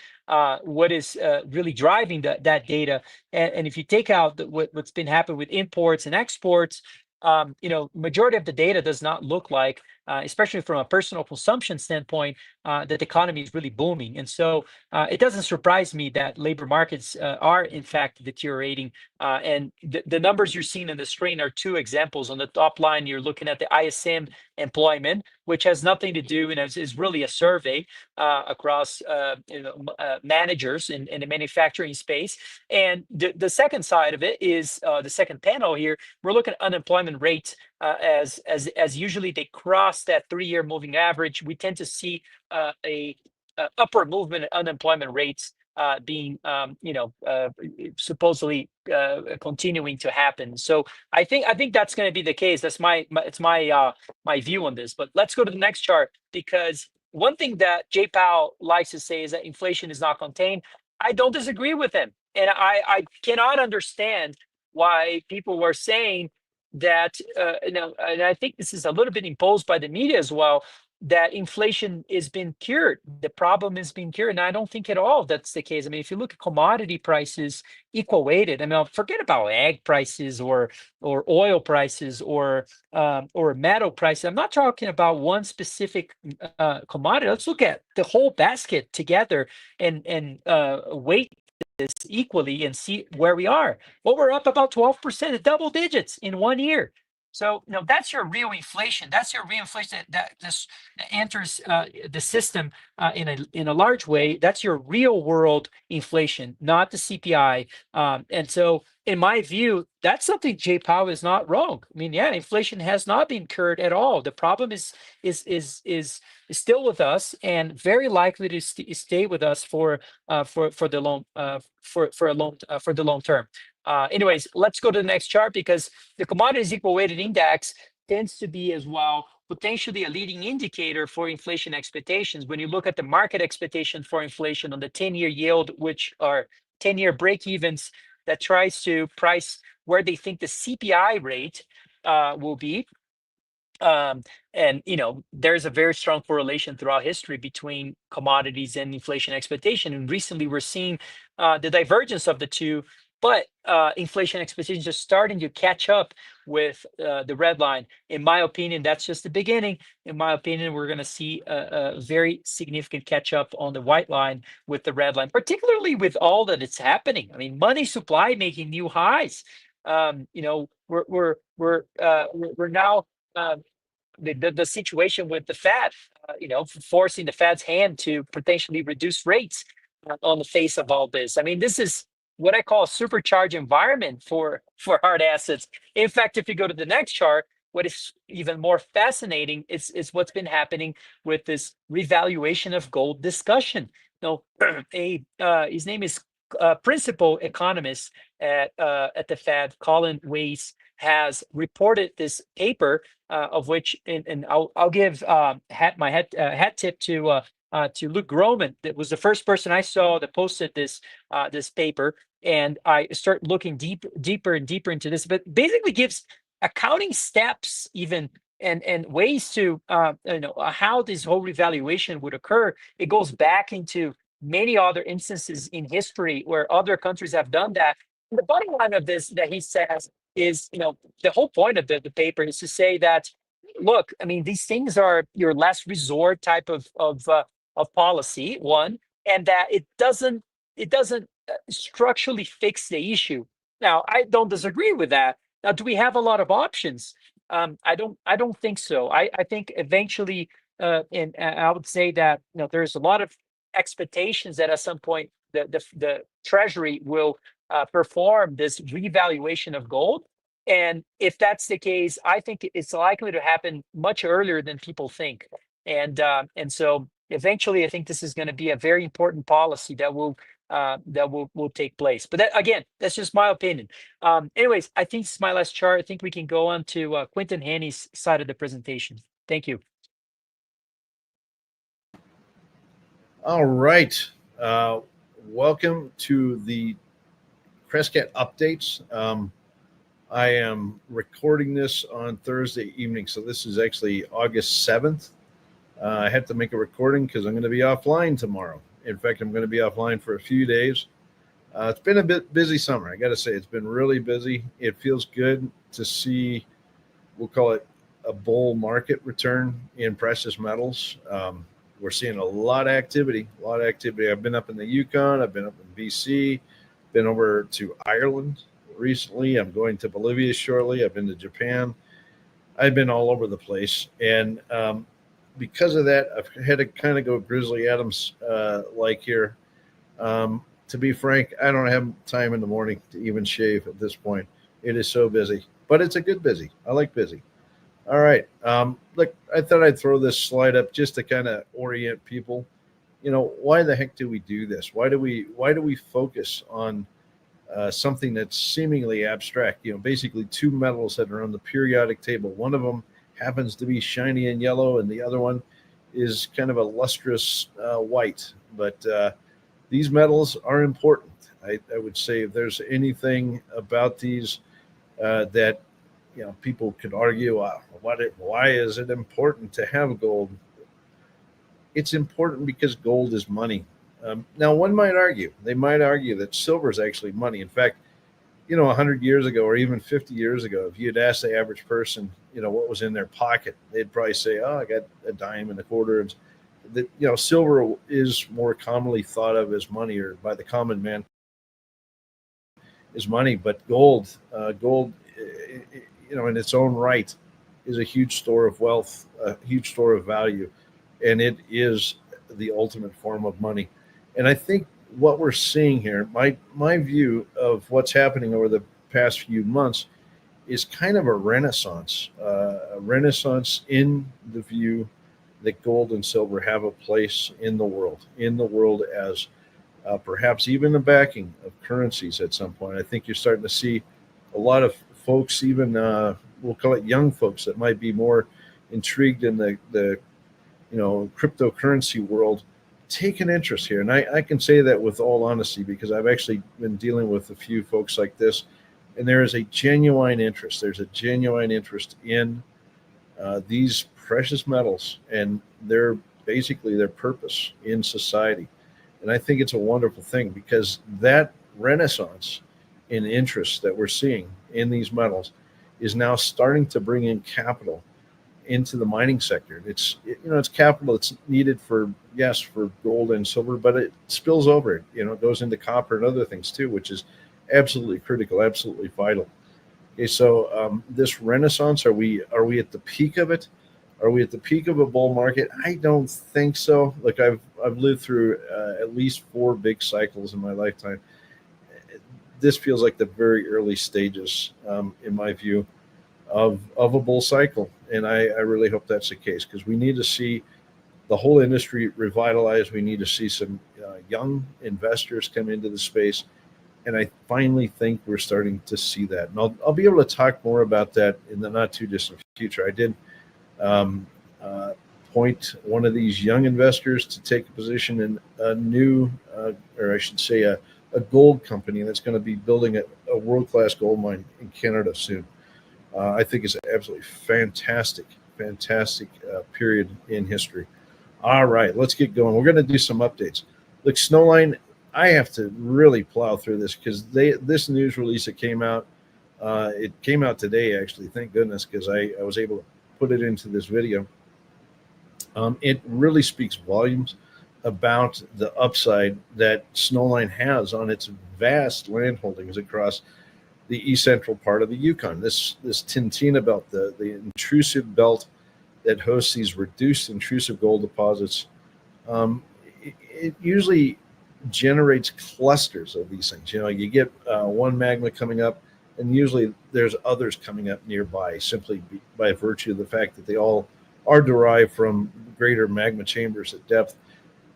what is really driving that data. And if you take out what's been happening with imports and exports, majority of the data does not look like, especially from a personal consumption standpoint, that the economy is really booming. And so it doesn't surprise me that labor markets are in fact deteriorating. And the numbers you're seeing on the screen are 2 examples. On the top line, you're looking at the ISM employment, which has nothing to do, is really a survey across managers in the manufacturing space. And the second side of it is the second panel here. We're looking at unemployment rates as usually they cross that 3-year moving average. We tend to see a upward movement in unemployment rates being supposedly continuing to happen. So I think that's going to be the case. That's my view on this. But let's go to the next chart, because one thing that Jay Powell likes to say is that inflation is not contained. I don't disagree with him, and I cannot understand why people were saying that, and I think this is a little bit imposed by the media as well, that inflation has been cured. The problem is being cured. And I don't think at all that's the case. I mean, if you look at commodity prices equal weighted, forget about egg prices or oil prices or metal prices. I'm not talking about one specific commodity. Let's look at the whole basket together and weight this equally and see where we are. Well, we're up about 12%, double digits in 1 year. So, that's your real inflation. That's your real inflation that this enters the system in a large way. That's your real world inflation, not the CPI. And so, in my view, that's something Jay Powell is not wrong. I mean, yeah, inflation has not been cured at all. The problem is still with us and very likely to stay with us for the long for the long term. Anyways, let's go to the next chart because the commodities equal weighted index tends to be as well potentially a leading indicator for inflation expectations. When you look at the market expectation for inflation on the 10-year yield, which are 10-year break evens that tries to price where they think the CPI rate will be. Um, and there's a very strong correlation throughout history between commodities and inflation expectation. And recently, we're seeing the divergence of the two. But inflation expectations are starting to catch up with the red line. In my opinion, that's just the beginning. In my opinion, we're going to see a very significant catch up on the white line with the red line, particularly with all that it's happening. I mean, money supply making new highs. We're now the situation with the Fed, forcing the Fed's hand to potentially reduce rates on the face of all this. I mean, this is what I call a supercharged environment for hard assets. In fact, if you go to the next chart, what is even more fascinating is what's been happening with this revaluation of gold discussion. His name is principal economist at the Fed, Colin Weiss, has reported this paper of which, and I'll give my hat tip to Luke Groman. That was the first person I saw that posted this paper, and I start looking deeper and deeper into this. But basically, gives accounting steps even and ways to how this whole revaluation would occur. It goes back into many other instances in history where other countries have done that. And the bottom line of this that he says is, the whole point of the paper is to say that, look, I mean, these things are your last resort type of policy, one, and that it doesn't structurally fix the issue. Now, I don't disagree with that. Now, do we have a lot of options? I don't think so. I think eventually, and I would say that there's a lot of expectations that at some point the Treasury will perform this revaluation of gold. And if that's the case, I think it's likely to happen much earlier than people think. And so eventually, I think this is going to be a very important policy that will take place. But again, that's just my opinion. Anyways, I think this is my last chart. I think we can go on to Quinton Hennigh's side of the presentation. Thank you. All right. Welcome to the Crescat updates. I am recording this on Thursday evening, so this is actually August 7th. I had to make a recording because I'm going to be offline tomorrow. In fact, I'm going to be offline for a few days. It's been a bit busy summer. I got to say, it's been really busy. It feels good to see, we'll call it a bull market return in precious metals. We're seeing a lot of activity, I've been up in the Yukon. I've been up in BC, been over to Ireland recently. I'm going to Bolivia shortly. I've been to Japan. I've been all over the place. And because of that, I've had to kind of go Grizzly Adams like here. To be frank, I don't have time in the morning to even shave at this point. It is so busy, but it's a good busy. I like busy. All right. Look, I thought I'd throw this slide up just to kind of orient people. Why the heck do we do this? Why do we focus on something that's seemingly abstract? Basically two metals that are on the periodic table. One of them happens to be shiny and yellow, and the other one is kind of a lustrous white. But these metals are important. I would say if there's anything about these that people could argue, why is it important to have gold? It's important because gold is money. Now, they might argue that silver is actually money. In fact, 100 years ago or even 50 years ago, if you'd ask the average person, what was in their pocket, they'd probably say, oh, I got a dime and a quarter. And that, silver is more commonly thought of as money, or by the common man is money. But gold, in its own right, is a huge store of wealth, a huge store of value, and it is the ultimate form of money. And I think what we're seeing here, my view of what's happening over the past few months, is kind of a renaissance in the view that gold and silver have a place in the world as perhaps even the backing of currencies at some point. I think you're starting to see a lot of folks, even we'll call it young folks, that might be more intrigued in the cryptocurrency world, take an interest here. And I can say that with all honesty, because I've actually been dealing with a few folks like this, and there is a genuine interest. There's a genuine interest in these precious metals and their purpose in society. And I think it's a wonderful thing, because that renaissance in interest that we're seeing in these metals is now starting to bring in capital into the mining sector. It's capital that's needed for gold and silver, but it spills over. It goes into copper and other things too, which is absolutely critical, absolutely vital. Okay, so this renaissance, are we at the peak of it? Are we at the peak of a bull market? I don't think so. Look, I've lived through at least 4 big cycles in my lifetime. This feels like the very early stages, in my view, of a bull cycle, and I really hope that's the case, because we need to see the whole industry revitalized. We need to see some young investors come into the space, and I finally think we're starting to see that. And I'll be able to talk more about that in the not too distant future. I did point one of these young investors to take a position in a new, or I should say, a gold company that's going to be building a world-class gold mine in Canada soon. I think it's an absolutely fantastic period in history. All right, let's get going. We're going to do some updates. Look, Snowline, I have to really plow through this, because this news release that came out, it came out today, actually, thank goodness, because I was able to put it into this video. It really speaks volumes about the upside that Snowline has on its vast land holdings across the east central part of the Yukon. This Tintina belt, the intrusive belt that hosts these reduced intrusive gold deposits, it usually generates clusters of these things. You get one magma coming up, and usually there's others coming up nearby, simply by virtue of the fact that they all are derived from greater magma chambers at depth.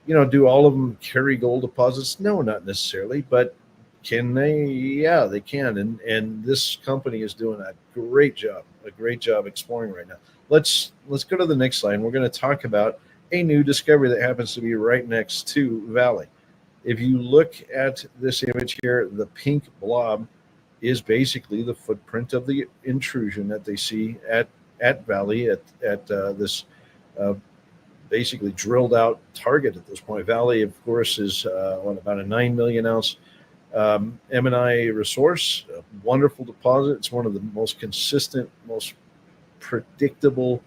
Do all of them carry gold deposits? No, not necessarily, but can they? Yeah, they can. And this company is doing a great job exploring right now. Let's go to the next slide. We're going to talk about a new discovery that happens to be right next to Valley. If you look at this image here, the pink blob is basically the footprint of the intrusion that they see at Valley, at this basically drilled out target at this point. Valley, of course, is about a 9 million ounce M&I resource, a wonderful deposit. It's one of the most consistent, most predictable,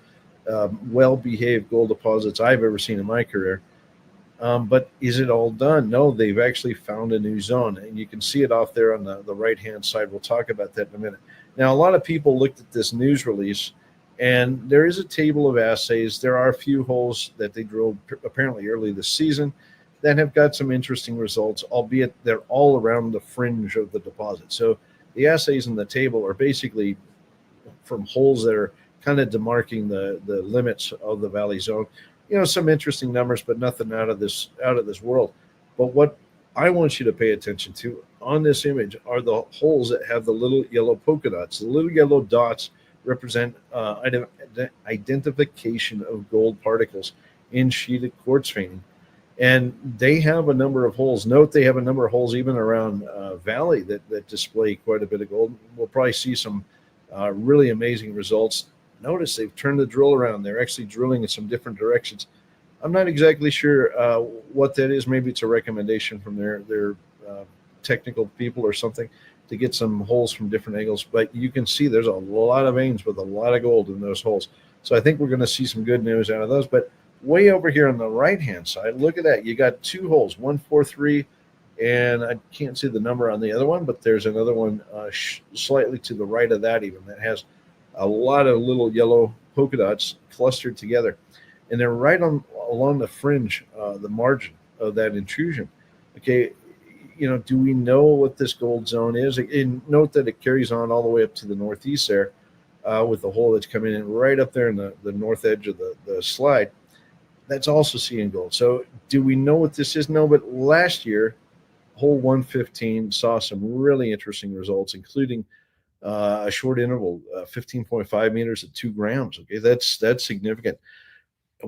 well-behaved gold deposits I've ever seen in my career. But is it all done? No, they've actually found a new zone, and you can see it off there on the right-hand side. We'll talk about that in a minute. Now, a lot of people looked at this news release, and there is a table of assays. There are a few holes that they drilled apparently early this season that have got some interesting results, albeit they're all around the fringe of the deposit. So the assays in the table are basically from holes that are kind of demarking the limits of the Valley zone. Some interesting numbers, but nothing out of this world. But what I want you to pay attention to on this image are the holes that have the little yellow polka dots. The little yellow dots represent identification of gold particles in sheeted quartz veining. And they have a number of holes. Note they have a number of holes even around Valley that display quite a bit of gold. We'll probably see some really amazing results. Notice they've turned the drill around. They're actually drilling in some different directions. I'm not exactly sure what that is. Maybe it's a recommendation from their technical people or something to get some holes from different angles. But you can see there's a lot of veins with a lot of gold in those holes. So I think we're going to see some good news out of those. But way over here on the right-hand side, look at that. You got 2 holes, 143, and I can't see the number on the other one, but there's another one slightly to the right of that even that has a lot of little yellow polka dots clustered together, and they're right on along the fringe, the margin of that intrusion. Okay, do we know what this gold zone is? And note that it carries on all the way up to the northeast there, with the hole that's coming in right up there in the north edge of the slide. That's also seeing gold. So do we know what this is? No, but last year, hole 115 saw some really interesting results, including a short interval, 15.5 meters at 2 grams. Okay, that's significant.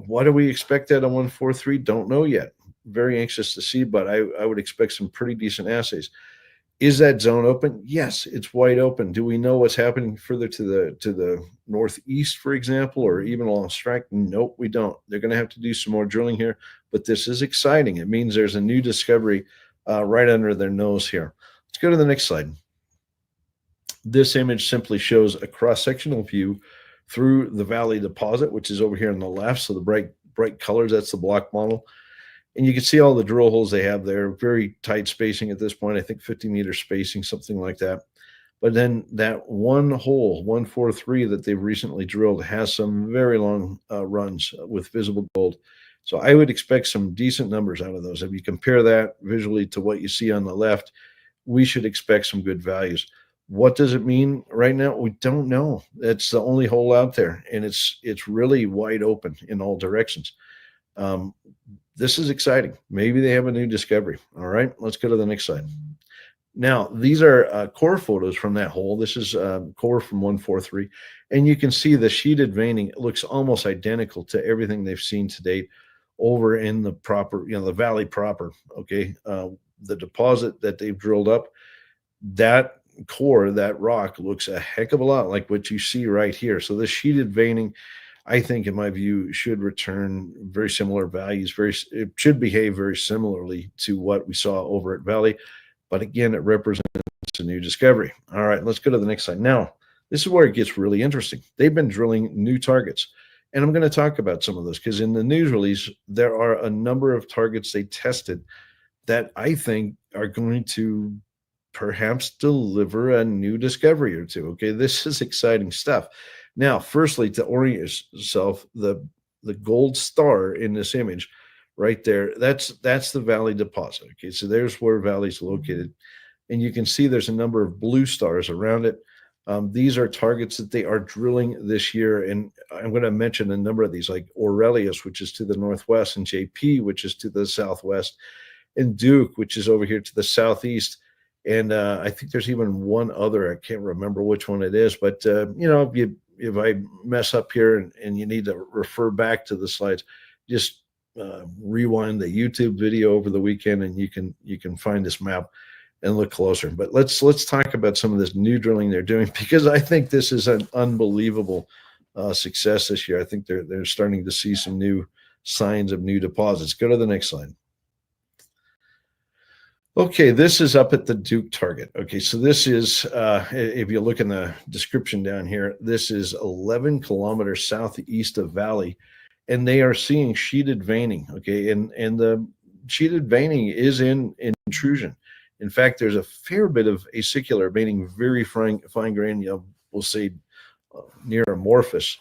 What do we expect at a 143? Don't know yet. Very anxious to see, but I would expect some pretty decent assays. Is that zone open? Yes, it's wide open. Do we know what's happening further to the northeast, for example, or even along strike? Nope, we don't. They're going to have to do some more drilling here, but this is exciting. It means there's a new discovery right under their nose here. Let's go to the next slide. This image simply shows a cross-sectional view through the valley deposit, which is over here on the left. So the bright colors, that's the block model. And you can see all the drill holes they have there, very tight spacing at this point, I think 50-meter spacing, something like that. But then that one hole, 143, that they've recently drilled has some very long runs with visible gold. So I would expect some decent numbers out of those. If you compare that visually to what you see on the left, we should expect some good values. What does it mean right now? We don't know. It's the only hole out there, and it's really wide open in all directions. This is exciting. Maybe they have a new discovery. All right, let's go to the next slide. Now, these are core photos from that hole. This is core from 143, and you can see the sheeted veining looks almost identical to everything they've seen to date over in the proper, the valley proper. Okay, the deposit that they've drilled up, that core, that rock looks a heck of a lot like what you see right here. So the sheeted veining, I think, in my view, should return very similar values. It should behave very similarly to what we saw over at Valley. But again, it represents a new discovery. All right, let's go to the next slide. Now, this is where it gets really interesting. They've been drilling new targets. And I'm going to talk about some of those because in the news release, there are a number of targets they tested that I think are going to perhaps deliver a new discovery or two. Okay, this is exciting stuff. Now, firstly, to orient yourself, the gold star in this image right there, that's the valley deposit. Okay, so there's where valley's located. And you can see there's a number of blue stars around it. These are targets that they are drilling this year. And I'm going to mention a number of these, like Aurelius, which is to the northwest, and JP, which is to the southwest, and Duke, which is over here to the southeast. And I think there's even one other. I can't remember which one it is. But, if I mess up here and you need to refer back to the slides, just rewind the YouTube video over the weekend and you can find this map and look closer. But let's talk about some of this new drilling they're doing, because I think this is an unbelievable success this year. I think they're starting to see some new signs of new deposits. Go to the next slide. Okay, this is up at the Duke target. Okay, so this is, if you look in the description down here, this is 11 kilometers southeast of Valley, and they are seeing sheeted veining. Okay, and the sheeted veining is in intrusion. In fact, there's a fair bit of acicular veining, very fine grain, we'll say near amorphous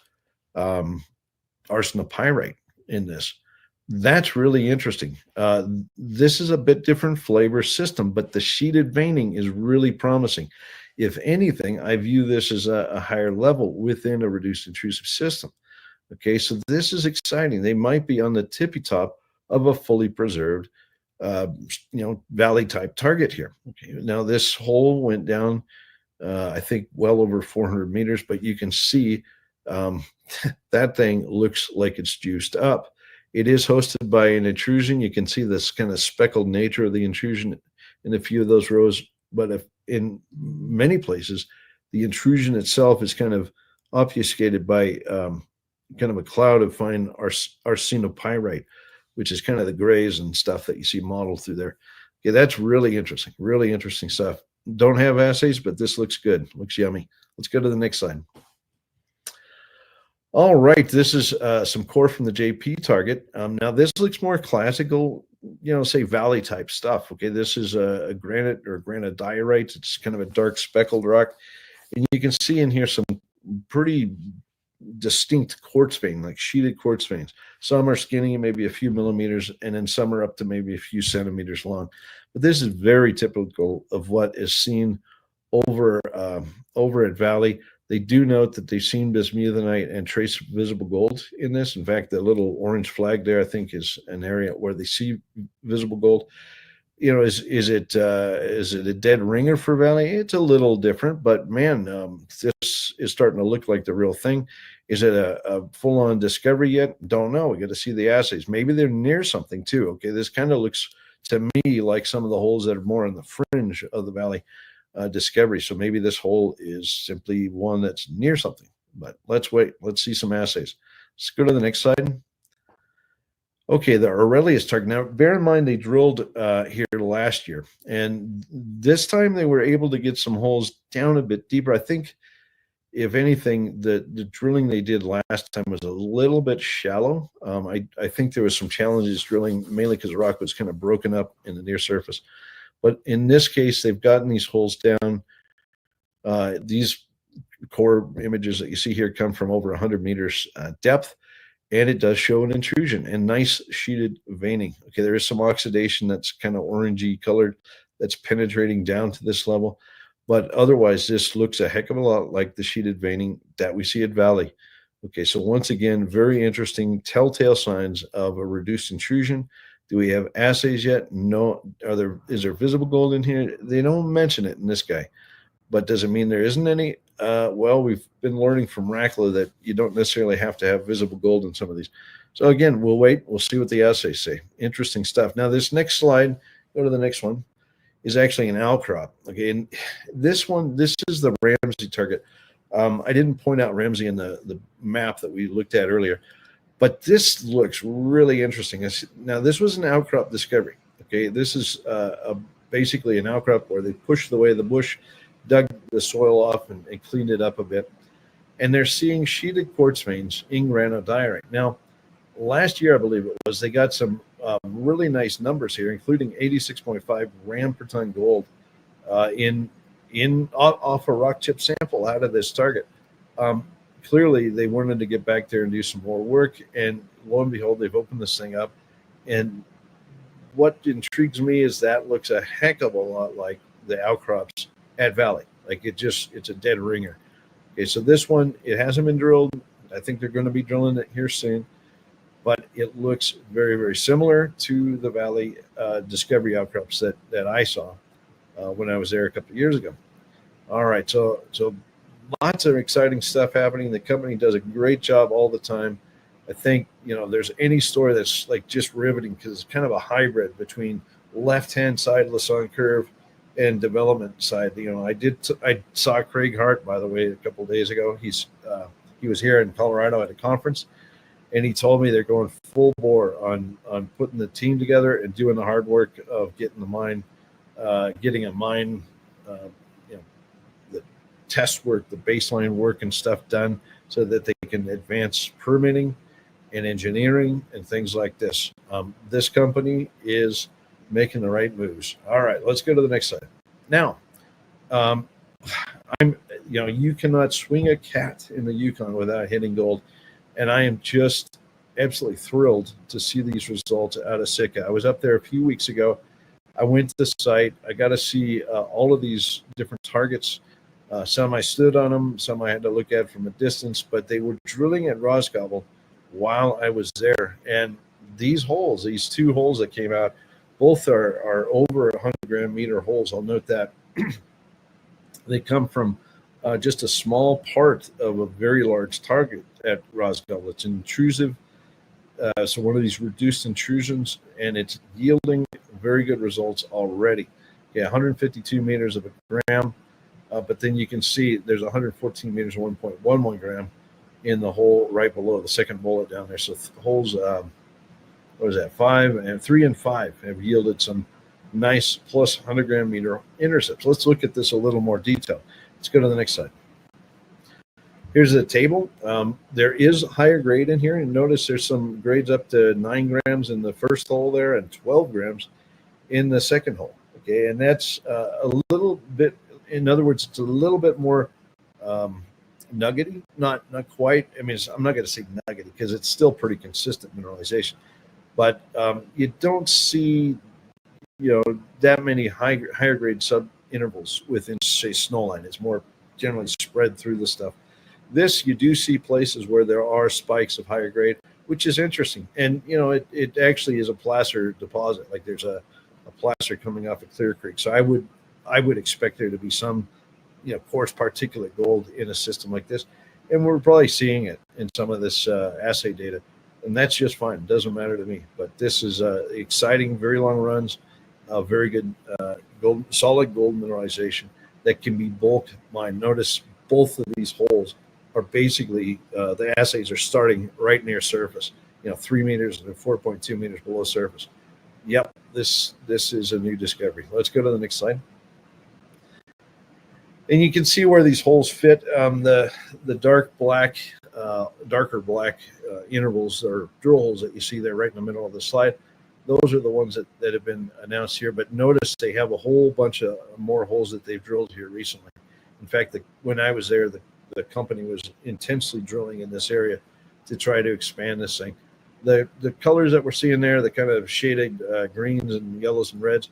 arsenopyrite in this. That's really interesting. This is a bit different flavor system, but the sheeted veining is really promising. If anything, I view this as a higher level within a reduced intrusive system. Okay, so this is exciting. They might be on the tippy top of a fully preserved, valley type target here. Okay, now this hole went down, I think, well over 400 meters, but you can see that thing looks like it's juiced up. It is hosted by an intrusion. You can see this kind of speckled nature of the intrusion in a few of those rows, but in many places, the intrusion itself is kind of obfuscated by kind of a cloud of fine arsenopyrite, which is kind of the grays and stuff that you see modeled through there. Okay, that's really interesting stuff. Don't have assays, but this looks good. Looks yummy. Let's go to the next slide. All right, this is some core from the JP target. Now this looks more classical, say valley type stuff. Okay, this is a granite or granodiorite. It's kind of a dark speckled rock, and you can see in here some pretty distinct quartz vein, like sheeted quartz veins. Some are skinny, maybe a few millimeters, and then some are up to maybe a few centimeters long. But this is very typical of what is seen over at Valley. They do note that they've seen bismuthinite and trace visible gold in this. In fact, the little orange flag there, I think, is an area where they see visible gold. You know, is it a dead ringer for Valley? It's a little different, but man, this is starting to look like the real thing. Is it a full-on discovery yet? Don't know. We got to see the assays. Maybe they're near something too. Okay, this kind of looks to me like some of the holes that are more on the fringe of the Valley discovery. So maybe this hole is simply one that's near something. But let's wait. Let's see some assays. Let's go to the next slide. Okay, the Aurelius target. Now, bear in mind they drilled here last year, and this time they were able to get some holes down a bit deeper. I think, if anything, the drilling they did last time was a little bit shallow. I think there was some challenges drilling, mainly because the rock was kind of broken up in the near surface. But in this case, they've gotten these holes down. These core images that you see here come from over 100 meters depth. And it does show an intrusion and nice sheeted veining. Okay, there is some oxidation that's kind of orangey colored that's penetrating down to this level. But otherwise, this looks a heck of a lot like the sheeted veining that we see at Valley. Okay, so once again, very interesting telltale signs of a reduced intrusion. Do we have assays yet? No. Is there visible gold in here? They don't mention it in this guy. But does it mean there isn't any? Well, we've been learning from Rackla that you don't necessarily have to have visible gold in some of these. So again, we'll wait. We'll see what the assays say. Interesting stuff. Now, this next slide, go to the next one, is actually an outcrop. Okay, and this one, this is the Ramsey target. I didn't point out Ramsey in the map that we looked at earlier, but this looks really interesting. Now, this was an outcrop discovery. Okay, this is basically an outcrop where they pushed away the bush, dug the soil off and cleaned it up a bit. And they're seeing sheeted quartz veins in granodiorite. Now, last year, I believe it was, they got some really nice numbers here, including 86.5 gram per ton gold off a rock chip sample out of this target. Clearly, they wanted to get back there and do some more work. And lo and behold, they've opened this thing up. And what intrigues me is that looks a heck of a lot like the outcrops at Valley. Like it's a dead ringer. Okay, so this one, it hasn't been drilled. I think they're going to be drilling it here soon, but it looks very, very similar to the Valley discovery outcrops that I saw when I was there a couple of years ago. All right, so lots of exciting stuff happening. The company does a great job all the time. I think, there's any story that's like just riveting because it's kind of a hybrid between left-hand side Lassonde curve and development side. I saw Craig Hart, by the way, a couple of days ago. He was here in Colorado at a conference, and he told me they're going full bore on putting the team together and doing the hard work of getting a mine, the test work, the baseline work and stuff done so that they can advance permitting and engineering and things like this. This company is making the right moves. All right, let's go to the next slide. Now, you cannot swing a cat in the Yukon without hitting gold, and I am just absolutely thrilled to see these results out of Sitka. I was up there a few weeks ago. I went to the site. I got to see all of these different targets. Some I stood on them, some I had to look at from a distance, but they were drilling at Rosgobble while I was there. And these holes, these two holes that came out, both are over 100 gram meter holes. I'll note that. They come from just a small part of a very large target at Rosgobble. It's intrusive. So one of these reduced intrusions, and it's yielding very good results already. Yeah, 152 meters of a gram. But then you can see there's 114 meters, 1.11 gram in the hole right below the second bullet down there. So holes, 3 and 5 have yielded some nice plus 100 gram meter intercepts. Let's look at this a little more detail. Let's go to the next slide. Here's the table. There is higher grade in here, and notice there's some grades up to 9 grams in the first hole there and 12 grams in the second hole. Okay, and that's a little bit, in other words, it's a little bit more nuggety, not quite. I mean, I'm not going to say nuggety because it's still pretty consistent mineralization, but you don't see, that many higher grade sub intervals within, say, Snowline. It's more generally spread through the stuff. This, you do see places where there are spikes of higher grade, which is interesting. And, it actually is a placer deposit. Like there's a placer coming off of Clear Creek. So I would expect there to be some, coarse particulate gold in a system like this. And we're probably seeing it in some of this assay data. And that's just fine. It doesn't matter to me. But this is exciting, very long runs, very good solid gold mineralization that can be bulk mined. Notice both of these holes are basically, the assays are starting right near surface, 3 meters and 4.2 meters below surface. Yep, this is a new discovery. Let's go to the next slide. And you can see where these holes fit. The darker black intervals or drill holes that you see there right in the middle of the slide, those are the ones that have been announced here. But notice they have a whole bunch of more holes that they've drilled here recently. In fact, when I was there, the company was intensely drilling in this area to try to expand this thing. The colors that we're seeing there, the kind of shaded greens and yellows and reds,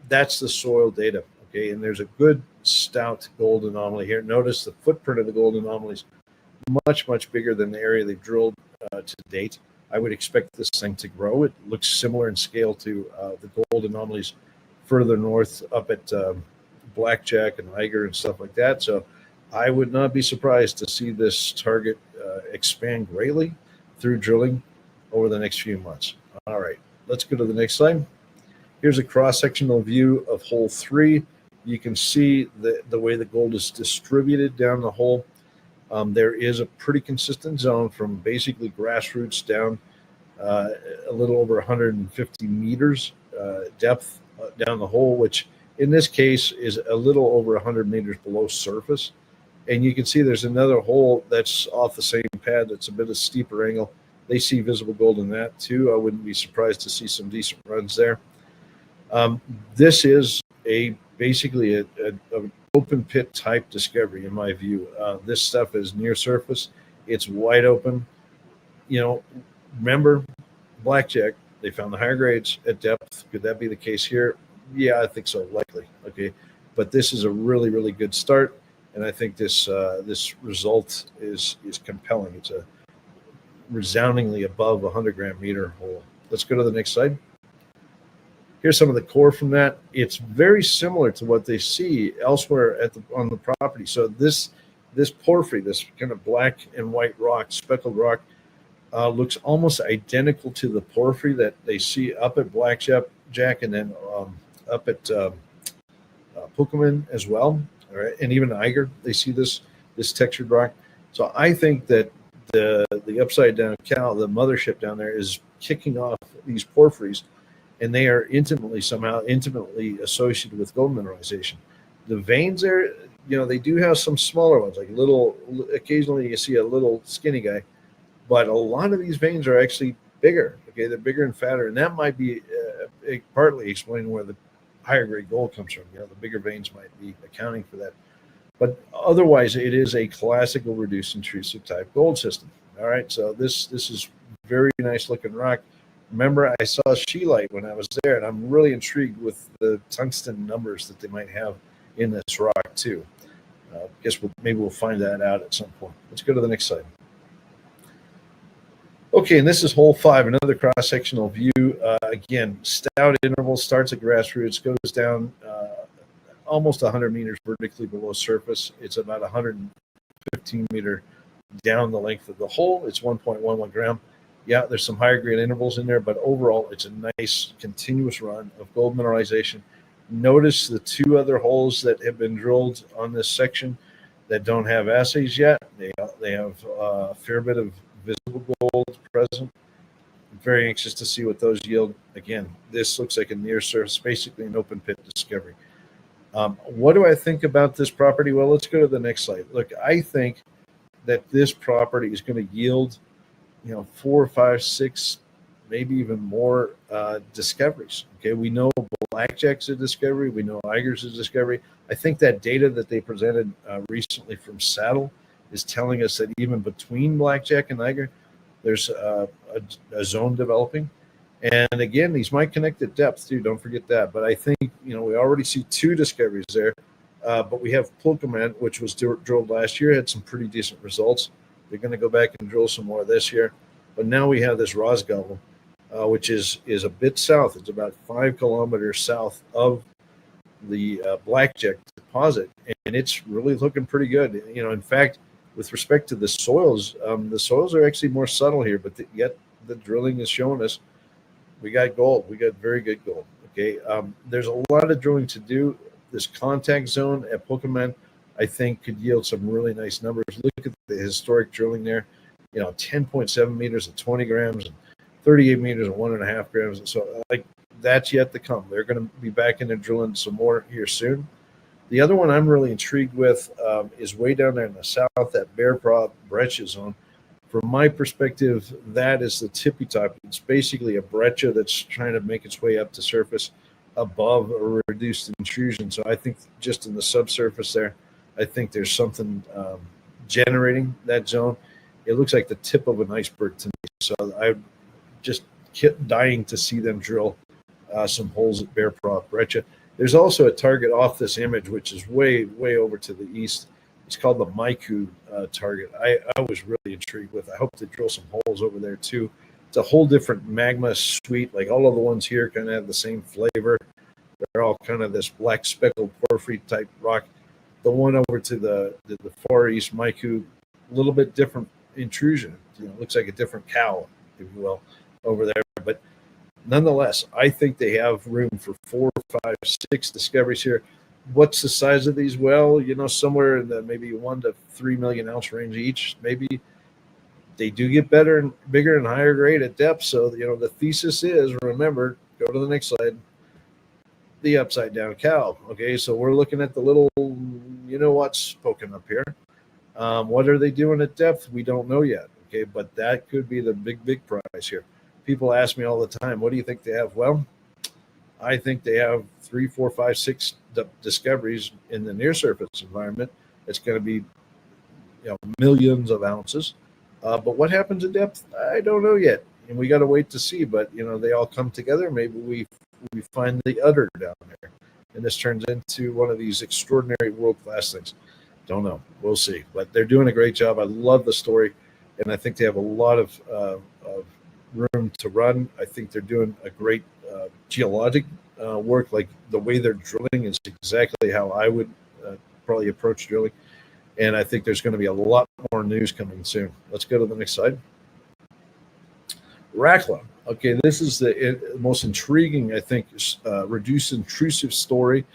that's the soil data. Okay, and there's a good stout gold anomaly here. Notice the footprint of the gold anomalies much bigger than the area they've drilled to date. I would expect this thing to grow. It looks similar in scale to the gold anomalies further north up at Blackjack and Eiger and stuff like that. So I would not be surprised to see this target expand greatly through drilling over the next few months. All right, let's go to the next slide. Here's a cross-sectional view of hole 3. You can see the way the gold is distributed down the hole. There is a pretty consistent zone from basically grassroots down a little over 150 meters depth down the hole, which in this case is a little over 100 meters below surface. And you can see there's another hole that's off the same pad that's a bit of steeper angle. They see visible gold in that too. I wouldn't be surprised to see some decent runs there. This is basically an open pit type discovery in my view. This stuff is near surface. It's wide open. Remember Blackjack, they found the higher grades at depth. Could that be the case here? Yeah, I think so, likely. Okay, but this is a really good start, and I think this result is compelling. It's a resoundingly above 100 gram meter hole. Let's go to the next slide. Here's some of the core from that. It's very similar to what they see elsewhere on the property. So this porphyry, this kind of black and white rock, speckled rock, looks almost identical to the porphyry that they see up at Blackjack and then up at Pukaman as well, all right, and even Eiger. They see this textured rock. So I think that the upside down cow, the mothership down there, is kicking off these porphyries, and they are intimately associated with gold mineralization. The veins there, they do have some smaller ones, like occasionally you see a little skinny guy, but a lot of these veins are actually bigger. Okay, they're bigger and fatter, and that might be partly explaining where the higher grade gold comes from. The bigger veins might be accounting for that. But otherwise, it is a classical reduced intrusive type gold system. All right, so this is very nice looking rock. Remember, I saw scheelite when I was there, and I'm really intrigued with the tungsten numbers that they might have in this rock too. Guess maybe we'll find that out at some point. Let's go to the next slide. Okay, and this is hole 5, another cross-sectional view. Again, stout interval, starts at grassroots, goes down almost 100 meters vertically below surface. It's about 115 meter down the length of the hole. It's 1.11 gram. Yeah, there's some higher grade intervals in there, but overall, it's a nice continuous run of gold mineralization. Notice the 2 other holes that have been drilled on this section that don't have assays yet. They have a fair bit of visible gold present. I'm very anxious to see what those yield. Again, this looks like a near surface, basically an open pit discovery. What do I think about this property? Well, let's go to the next slide. Look, I think that this property is going to yield 4, 5, 6, maybe even more discoveries. Okay, we know Blackjack's a discovery. We know Eiger's a discovery. I think that data that they presented recently from Saddle is telling us that even between Blackjack and Niagara, there's a zone developing. And again, these might connect at depth too. Don't forget that. But I think, we already see 2 discoveries there. But we have Pulkaman, which was drilled last year, had some pretty decent results. They're going to go back and drill some more this year. But now we have this Rosgobble, which is a bit south. It's about 5 kilometers south of the Blackjack deposit. And it's really looking pretty good. In fact, with respect to the soils are actually more subtle here, but yet the drilling is showing us we got gold. We got very good gold. Okay. There's a lot of drilling to do. This contact zone at Pulkaman, I think, could yield some really nice numbers. Look at the historic drilling there. 10.7 meters at 20 grams and 38 meters at 1.5 grams. And so, that's yet to come. They're going to be back in there drilling some more here soon. The other one I'm really intrigued with is way down there in the south, that Bear Paw breccia zone. From my perspective, that is the tippy top. It's basically a breccia that's trying to make its way up to surface above a reduced intrusion. So I think just in the subsurface there, I think there's something generating that zone. It looks like the tip of an iceberg to me. So I'm just dying to see them drill some holes at Bear Paw breccia. There's also a target off this image, which is way, way over to the east. It's called the Maiku target. I was really intrigued with. I hope to drill some holes over there too. It's a whole different magma suite. Like all of the ones here kind of have the same flavor. They're all kind of this black speckled porphyry type rock. The one over to the far east, Maiku, a little bit different intrusion. Looks like a different cow, if you will, over there. But nonetheless, I think they have room for 4, 5, 6 discoveries here. What's the size of these? Well, somewhere in the maybe 1 to 3 million ounce range each. Maybe they do get better and bigger and higher grade at depth. So, the thesis is, remember, go to the next slide, the upside down cow. Okay, so we're looking at the little, what's poking up here. What are they doing at depth? We don't know yet. Okay, but that could be the big prize here. People ask me all the time, what do you think they have? Well, I think they have 3, 4, 5, 6 discoveries in the near surface environment. It's going to be millions of ounces. But what happens at depth? I don't know yet. And we got to wait to see. But, they all come together. Maybe we find the udder down there. And this turns into one of these extraordinary world-class things. Don't know. We'll see. But they're doing a great job. I love the story. And I think they have a lot of room to run. I think they're doing a great geologic work. Like the way they're drilling is exactly how I would probably approach drilling. And I think there's going to be a lot more news coming soon. Let's go to the next slide. Rackla. Okay, this is the most intriguing, I think, reduced intrusive story.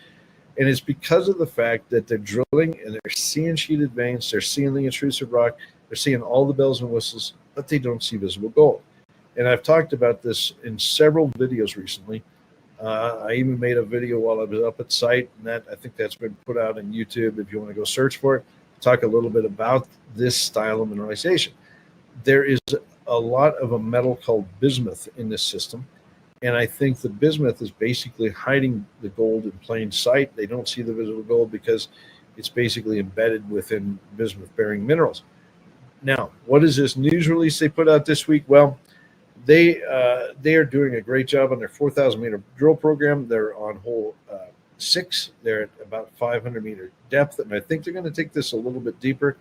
And it's because of the fact that they're drilling and they're seeing sheeted veins, they're seeing the intrusive rock, they're seeing all the bells and whistles, but they don't see visible gold. And I've talked about this in several videos recently. I even made a video while I was up at site, and I think that's been put out on YouTube if you want to go search for it. Talk a little bit about this style of mineralization. There is a lot of a metal called bismuth in this system, and I think the bismuth is basically hiding the gold in plain sight. They don't see the visible gold because it's basically embedded within bismuth-bearing minerals. Now, what is this news release they put out this week? Well, they are doing a great job on their 4,000 meter drill program. They're on hole 6. They're at about 500 meter depth, and I think they're going to take this a little bit deeper.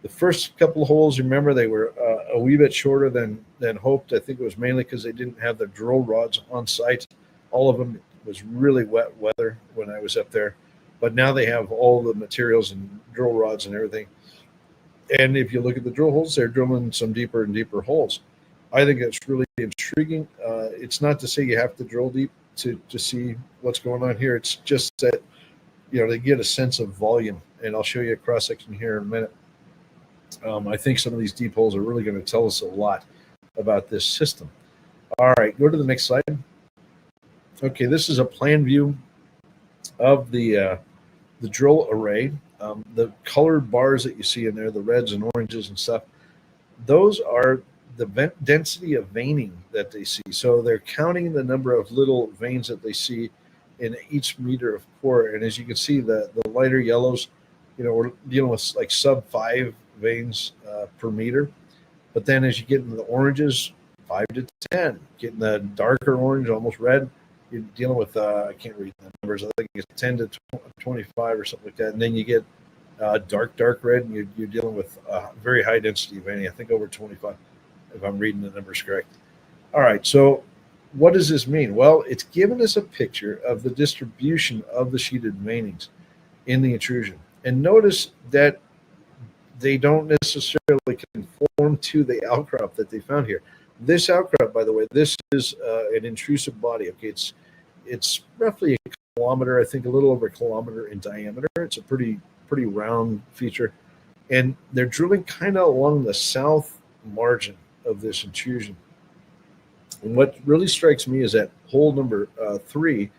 The first couple of holes, remember, they were a wee bit shorter than hoped. I think it was mainly because they didn't have the drill rods on site. All of them, it was really wet weather when I was up there, but now they have all the materials and drill rods and everything. And if you look at the drill holes, they're drilling some deeper and deeper holes. I think it's really intriguing. It's not to say you have to drill deep to see what's going on here. It's just that, they get a sense of volume. And I'll show you a cross section here in a minute. I think some of these deep holes are really going to tell us a lot about this system. All right, go to the next slide. Okay, this is a plan view of the drill array. The colored bars that you see in there, the reds and oranges and stuff, those are the density of veining that they see. So they're counting the number of little veins that they see in each meter of core. And as you can see, the lighter yellows, we're dealing with like sub 5 veins per meter. But then as you get into the oranges, 5 to 10, getting the darker orange, almost red, you're dealing with, I can't read the numbers, I think it's 10 to 25 or something like that. And then you get dark red, and you're dealing with very high density veining, I think over 25, if I'm reading the numbers correct. All right, so what does this mean? Well, it's given us a picture of the distribution of the sheeted veinings in the intrusion. And notice that they don't necessarily conform to the outcrop that they found here. This outcrop, by the way, this is an intrusive body. Okay, it's roughly a kilometer, I think a little over a kilometer in diameter. It's a pretty round feature. And they're drilling kind of along the south margin of this intrusion. And what really strikes me is that hole number 3,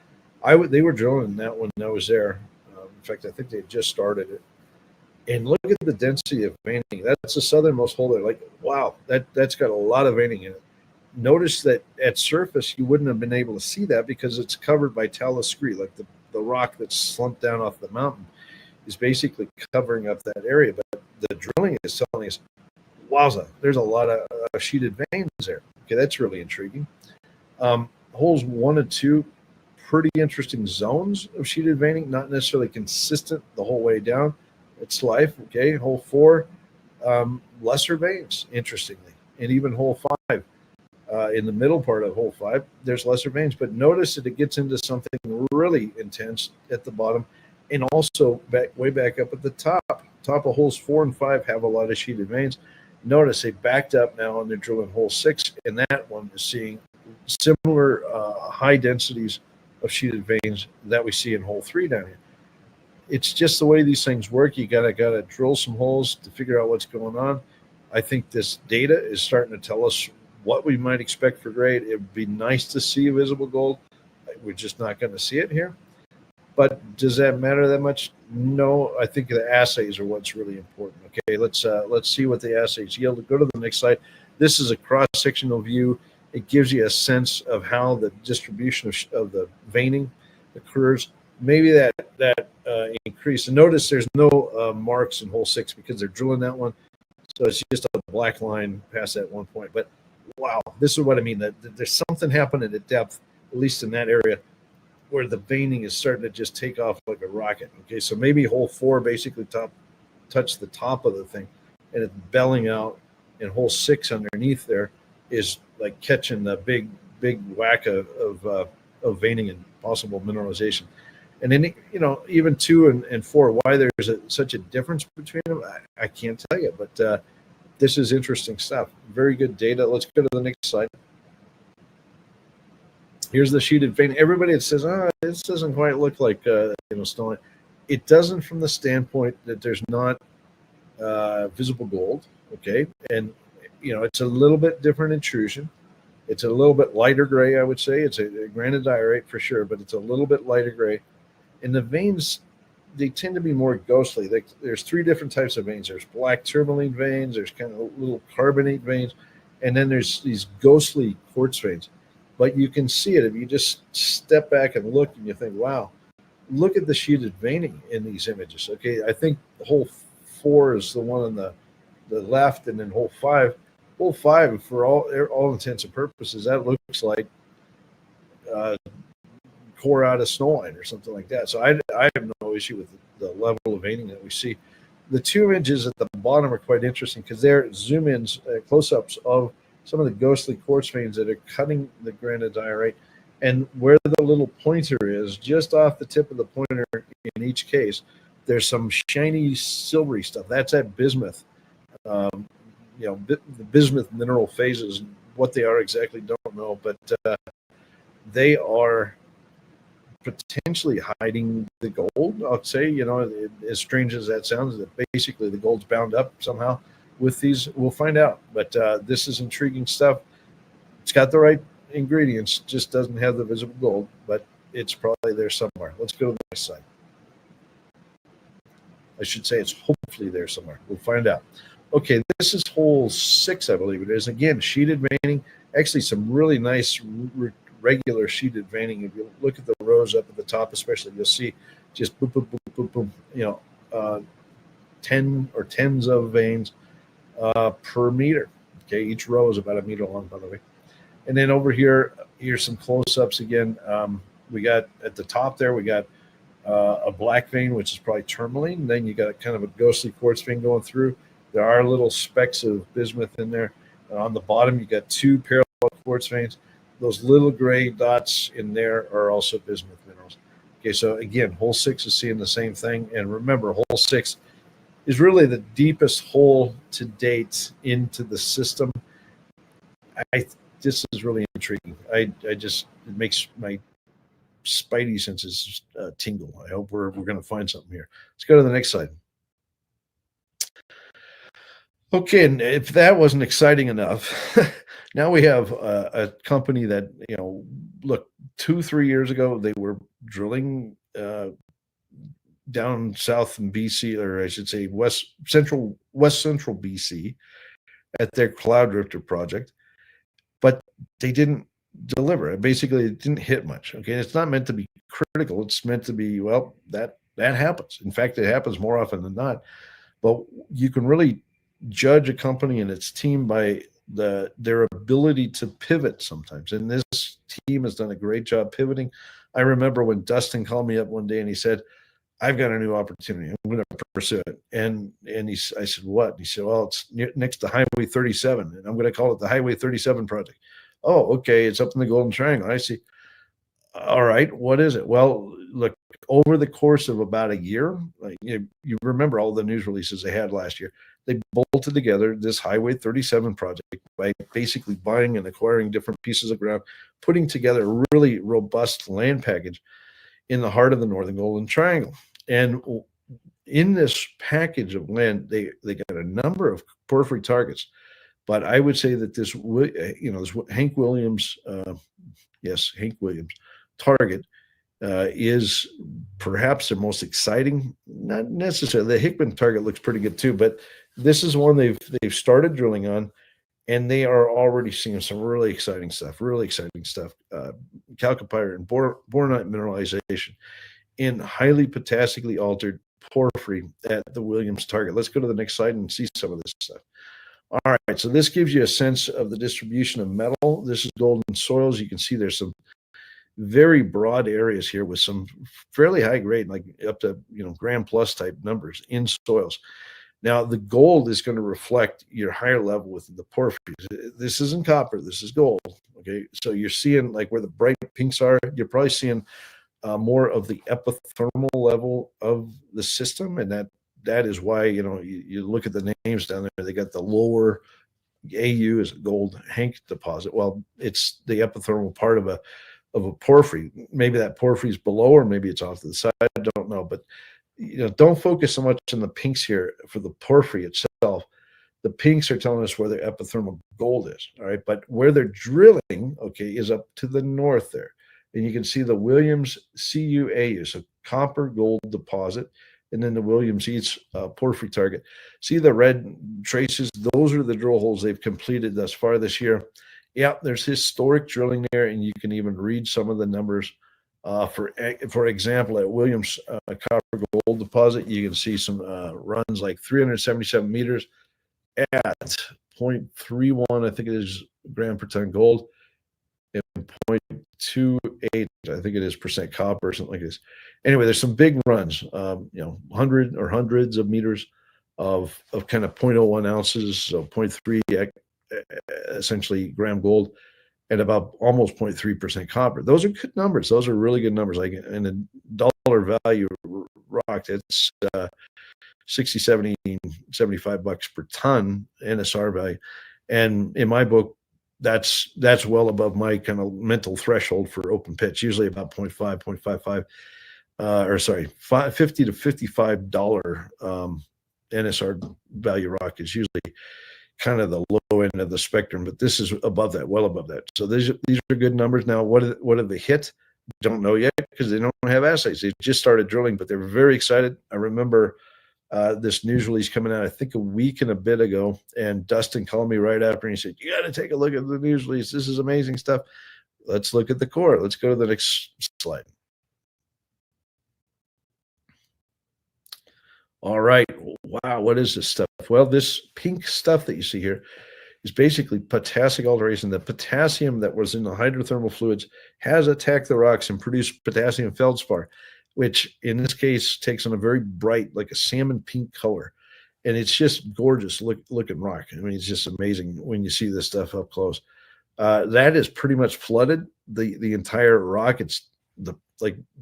they were drilling that when I was there. In fact, I think they had just started it. And look at the density of veining. That's the southernmost hole there. Like, wow, that's got a lot of veining in it. Notice that at surface, you wouldn't have been able to see that because it's covered by talus scree, like the rock that's slumped down off the mountain is basically covering up that area. But the drilling is telling us, wowza, there's a lot of sheeted veins there. Okay, that's really intriguing. Holes 1 and 2, pretty interesting zones of sheeted veining, not necessarily consistent the whole way down. It's life. Okay, hole 4, lesser veins, interestingly, and even hole 5, in the middle part of hole 5, there's lesser veins. But notice that it gets into something really intense at the bottom, and also way back up at the top. Top of holes 4 and 5 have a lot of sheeted veins. Notice they backed up now and they're drilling hole 6, and that one is seeing similar high densities of sheeted veins that we see in hole 3 down here. It's just the way these things work. You gotta drill some holes to figure out what's going on. I think this data is starting to tell us what we might expect for grade. It would be nice to see visible gold. We're just not going to see it here. But does that matter that much? No, I think the assays are what's really important. Okay, let's see what the assays yield. Go to the next slide. This is a cross-sectional view. It gives you a sense of how the distribution of the veining occurs. Maybe that increase. And notice there's no marks in hole 6 because they're drilling that one. So it's just a black line past that one point. But wow, this is what I mean. That there's something happening at depth, at least in that area, where the veining is starting to just take off like a rocket. Okay, so maybe hole 4 basically touched the top of the thing, and it's belling out, and hole 6 underneath there is like catching the big whack of veining and possible mineralization. And then, even 2 and 4, why there's such a difference between them, I can't tell you. But this is interesting stuff. Very good data. Let's go to the next slide. Here's the sheeted vein. Everybody that says, this doesn't quite look like Snowline. It doesn't from the standpoint that there's not visible gold. Okay, and it's a little bit different intrusion. It's a little bit lighter gray, I would say. It's a granodiorite for sure, but it's a little bit lighter gray. And the veins, they tend to be more ghostly. There's 3 different types of veins. There's black tourmaline veins, there's kind of little carbonate veins, and then there's these ghostly quartz veins. But you can see it if you just step back and look, and you think, wow, look at the sheeted veining in these images. Okay, I think hole 4 is the one on the left, and then hole 5. Hole 5, for all intents and purposes, that looks like core out of Snowline or something like that. So I have no issue with the level of veining that we see. The 2 images at the bottom are quite interesting because they're zoom-ins, close-ups of some of the ghostly quartz veins that are cutting the granodiorite. And where the little pointer is, just off the tip of the pointer in each case, there's some shiny silvery stuff. That's that bismuth. The bismuth mineral phases, what they are exactly, don't know, but they are potentially hiding the gold. I'll say, as strange as that sounds, that basically the gold's bound up somehow with these. We'll find out. But this is intriguing stuff. It's got the right ingredients, just doesn't have the visible gold, but it's probably there somewhere. Let's go to the next slide. I should say it's hopefully there somewhere. We'll find out. Okay, this is hole 6, I believe it is. Again, sheeted veining. Actually, some really nice regular sheeted veining. If you look at the rows up at the top, especially, you'll see just boom, boom, boom, boom, boom. 10 or tens of veins per meter. Okay, each row is about a meter long, by the way. And then over here, here's some close-ups again. We got at the top there, we got a black vein, which is probably tourmaline. And then you got kind of a ghostly quartz vein going through. There are little specks of bismuth in there. And on the bottom, you got 2 parallel quartz veins. Those little gray dots in there are also bismuth minerals. Okay, so again, hole 6 is seeing the same thing. And remember, hole 6 is really the deepest hole to date into the system. This is really intriguing. It makes my spidey senses tingle. I hope we're going to find something here. Let's go to the next slide. Okay, and if that wasn't exciting enough, now we have a company that, look, 2-3 years ago, they were drilling down south in BC, or I should say west central BC at their Cloud Drifter project, but they didn't deliver. Basically, it didn't hit much. Okay, it's not meant to be critical. It's meant to be, well, that happens. In fact, it happens more often than not. But you can really judge a company and its team by their ability to pivot sometimes. And this team has done a great job pivoting. I remember when Dustin called me up one day and he said, I've got a new opportunity. I'm going to pursue it. And I said, what? And he said, well, it's next to Highway 37, and I'm going to call it the Highway 37 project. Oh, okay. It's up in the Golden Triangle. I see. All right. What is it? Well, look, over the course of about a year, you remember all the news releases they had last year, they bolted together this Highway 37 project by basically buying and acquiring different pieces of ground, putting together a really robust land package in the heart of the Northern Golden Triangle. And in this package of land, they got a number of porphyry targets. But I would say that this Hank Williams target is perhaps the most exciting. Not necessarily. The Hickman target looks pretty good too, but this is one they've started drilling on, and they are already seeing some really exciting stuff. Chalcopyrite and bornite mineralization in highly potassically altered porphyry at the Williams target. Let's go to the next slide and see some of this stuff. All right, so this gives you a sense of the distribution of metal. This is golden soils. You can see there's some very broad areas here with some fairly high grade, like up to gram plus type numbers in soils. Now the gold is going to reflect your higher level with the porphyry. This isn't copper, this is gold. Okay, so you're seeing like where the bright pinks are, you're probably seeing more of the epithermal level of the system, and that is why you look at the names down there. They got the lower AU is a gold Hank deposit. Well, it's the epithermal part of a porphyry. Maybe that porphyry is below, or maybe it's off to the side. I don't know, but don't focus so much on the pinks here for the porphyry itself. The pinks are telling us where the epithermal gold is. All right, but where they're drilling, okay, is up to the north there. And you can see the Williams CUAU, so copper gold deposit, and then the Williams Eats porphyry target. See the red traces? Those are the drill holes they've completed thus far this year. Yeah, there's historic drilling there, and you can even read some of the numbers. For example, at Williams copper gold deposit, you can see some runs like 377 meters at 0.31, I think it is, gram per ton gold, and 0.28, I think it is, percent copper or something like this. Anyway, there's some big runs, hundreds of meters of kind of 0.01 ounces, so 0.3 essentially gram gold, and about almost 0.3% copper. Those are good numbers. Those are really good numbers. Like in a dollar value rock, it's 60, 70, $75 per ton NSR value. And in my book, that's well above my kind of mental threshold for open pits, usually about 0.55, $50 to $55 NSR value rock is usually kind of the low end of the spectrum, but this is above that, well above that. So these are good numbers. Now, what have they hit? Don't know yet because they don't have assays. They just started drilling, but they're very excited. I remember this news release coming out, I think a week and a bit ago, and Dustin called me right after and he said, you got to take a look at the news release. This is amazing stuff. Let's look at the core. Let's go to the next slide. All right. Wow. What is this stuff? Well, this pink stuff that you see here is basically potassic alteration. The potassium that was in the hydrothermal fluids has attacked the rocks and produced potassium feldspar, which in this case takes on a very bright, like a salmon pink color. And it's just gorgeous looking rock. I mean, it's just amazing when you see this stuff up close. That is pretty much flooded the entire rock. It's the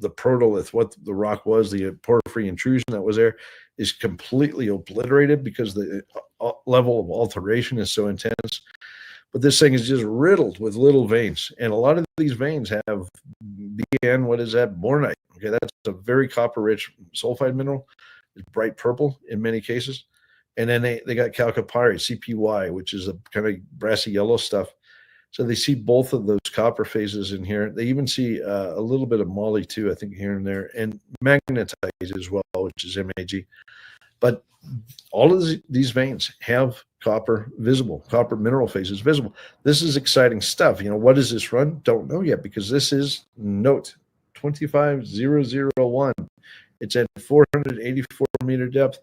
protolith, what the rock was, the porphyry intrusion that was there is completely obliterated because the level of alteration is so intense. But this thing is just riddled with little veins, and a lot of these veins have BN. What is that? Bornite. Okay, that's a very copper-rich sulfide mineral. It's bright purple in many cases, and then they got chalcopyrite, CPY, which is a kind of brassy yellow stuff. So they see both of those copper phases in here. They even see a little bit of moly too, I think, here and there, and magnetite as well, which is MAG. But all of these veins have copper visible, copper mineral phases visible. This is exciting stuff. You know, what does this run? Don't know yet, because this is note 25001. It's at 484 meter depth.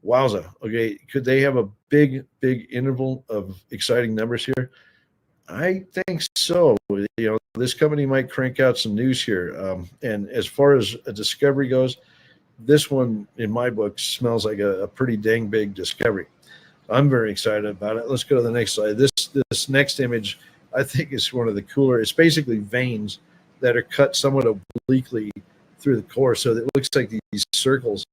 Wowza. Okay, could they have a big interval of exciting numbers here? I think so. You know, this company might crank out some news here. And as far as a discovery goes, this one, in my book, smells like a pretty dang big discovery. I'm very excited about it. Let's go to the next slide. This next image, I think, is one of the cooler. It's basically veins that are cut somewhat obliquely through the core, so it looks like these circles,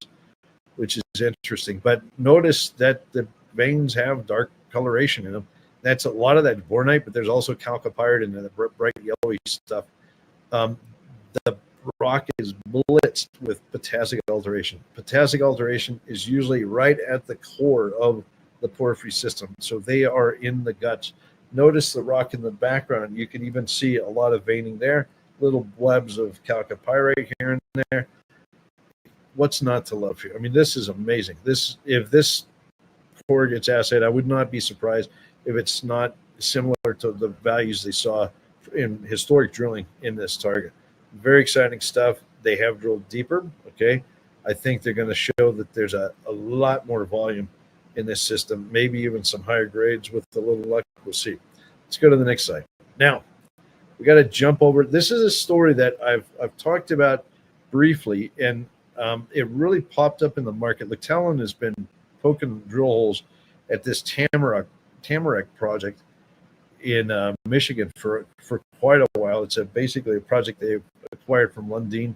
which is interesting. But notice that the veins have dark coloration in them. That's a lot of that bornite, but there's also chalcopyrite and the bright yellowy stuff. The rock is blitzed with potassic alteration. Potassic alteration is usually right at the core of the porphyry system, so they are in the guts. Notice the rock in the background. You can even see a lot of veining there, little blebs of chalcopyrite here and there. What's not to love here? I mean, this is amazing. If this core gets assayed, I would not be surprised if it's not similar to the values they saw in historic drilling in this target. Very exciting stuff. They have drilled deeper. Okay, I think they're going to show that there's a lot more volume in this system, maybe even some higher grades with a little luck. We'll see. Let's go to the next slide. Now, we got to jump over. This is a story that I've talked about briefly, and it really popped up in the market. Like, Talon has been poking drill holes at this Tamarack project in Michigan for quite a while. It's basically a project they acquired from Lundin.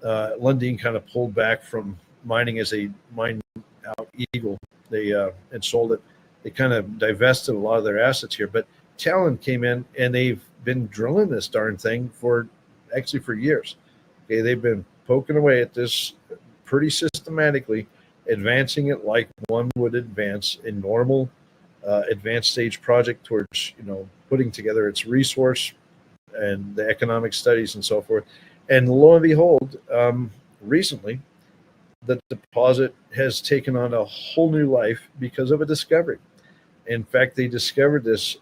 Lundin kind of pulled back from mining as they mined out Eagle. They and sold it. They kind of divested a lot of their assets here. But Talon came in, and they've been drilling this darn thing for years. Okay, they've been poking away at this pretty systematically, advancing it like one would advance a normal advanced stage project towards, putting together its resource and the economic studies and so forth. And lo and behold, recently, the deposit has taken on a whole new life because of a discovery. In fact, they discovered this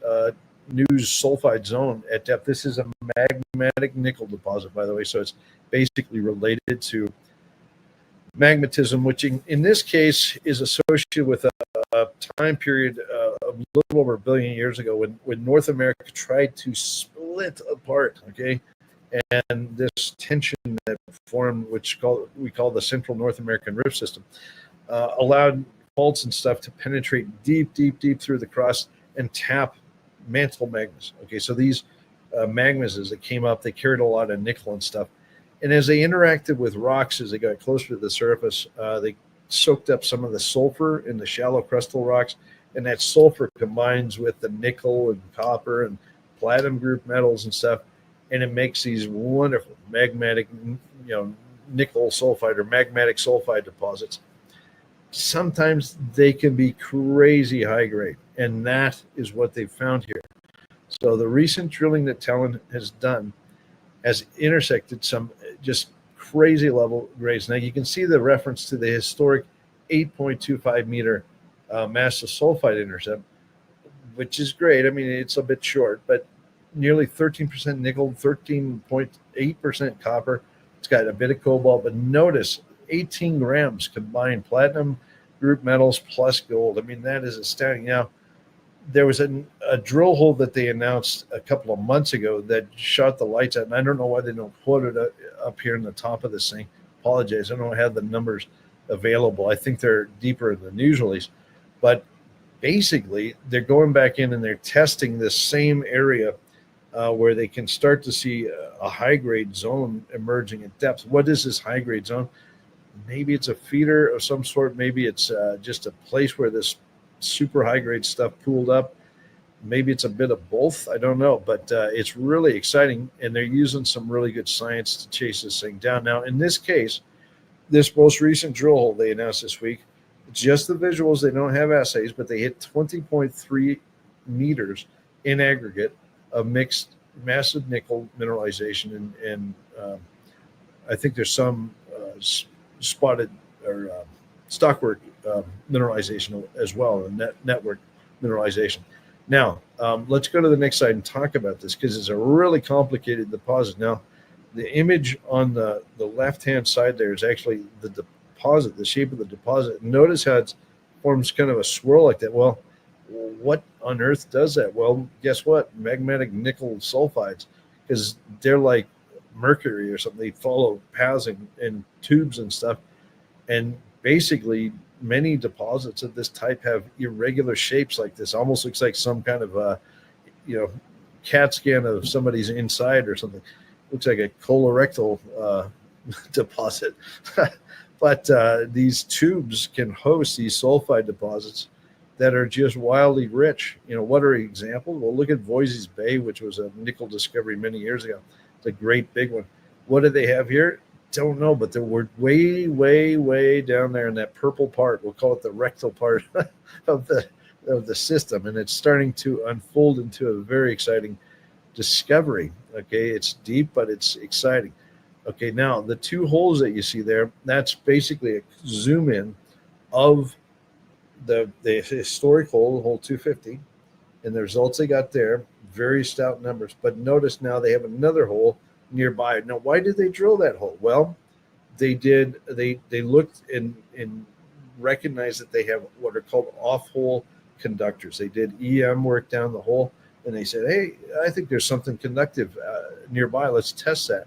new sulfide zone at depth. This is a magmatic nickel deposit, by the way, so it's basically related to magmatism, which in this case is associated with a time period a little over 1 billion years ago when North America tried to split apart, okay? And this tension that formed, which we call the Central North American Rift System, allowed faults and stuff to penetrate deep through the crust and tap mantle magmas. Okay, so these magmas, as they came up, they carried a lot of nickel and stuff. And as they interacted with rocks, as they got closer to the surface, they soaked up some of the sulfur in the shallow crustal rocks, and that sulfur combines with the nickel and copper and platinum group metals and stuff, and it makes these wonderful magmatic, nickel sulfide or magmatic sulfide deposits. Sometimes they can be crazy high grade, and that is what they've found here. So the recent drilling that Talon has done has intersected some just crazy level grades. Now you can see the reference to the historic 8.25 meter massive sulfide intercept, which is great. I mean, it's a bit short, but nearly 13% nickel, 13.8% copper. It's got a bit of cobalt, but notice 18 grams combined platinum group metals plus gold. I mean, that is astounding. Now, there was a drill hole that they announced a couple of months ago that shot the lights out, and I don't know why they don't quote it up here in the top of this thing. Apologize, I don't have the numbers available. I think they're deeper than usually, but basically they're going back in and they're testing this same area where they can start to see a high-grade zone emerging at depth. What is this high-grade zone? Maybe it's a feeder of some sort. Maybe it's just a place where this super high-grade stuff pooled up. Maybe it's a bit of both. I don't know, but it's really exciting, and they're using some really good science to chase this thing down. Now, in this case, this most recent drill hole they announced this week, just the visuals, they don't have assays, but they hit 20.3 meters in aggregate of mixed massive nickel mineralization, and I think there's some spotted or stockwork mineralization as well, and network mineralization. Now, let's go to the next slide and talk about this, because it's a really complicated deposit. Now, the image on the left-hand side there is actually the deposit, the shape of the deposit. Notice how it forms kind of a swirl like that. Well, what on earth does that? Well, guess what? Magmatic nickel sulfides, because they're like mercury or something. They follow paths in tubes and stuff. And basically, many deposits of this type have irregular shapes like this. Almost looks like some kind of CAT scan of somebody's inside or something. Looks like a colorectal deposit. But these tubes can host these sulfide deposits that are just wildly rich. What are examples? Well, look at Voisey's Bay, which was a nickel discovery many years ago. It's a great big one. What do they have here? Don't know, but we're way, way, way down there in that purple part. We'll call it the rectal part of the system, and it's starting to unfold into a very exciting discovery. Okay, it's deep, but it's exciting. Okay, now the two holes that you see there, that's basically a zoom in of the historic hole 250, and the results they got there, very stout numbers. But notice now they have another hole nearby. Now, why did they drill that hole? Well, they looked and recognized that they have what are called off-hole conductors. They did EM work down the hole, and they said, hey, I think there's something conductive nearby. Let's test that.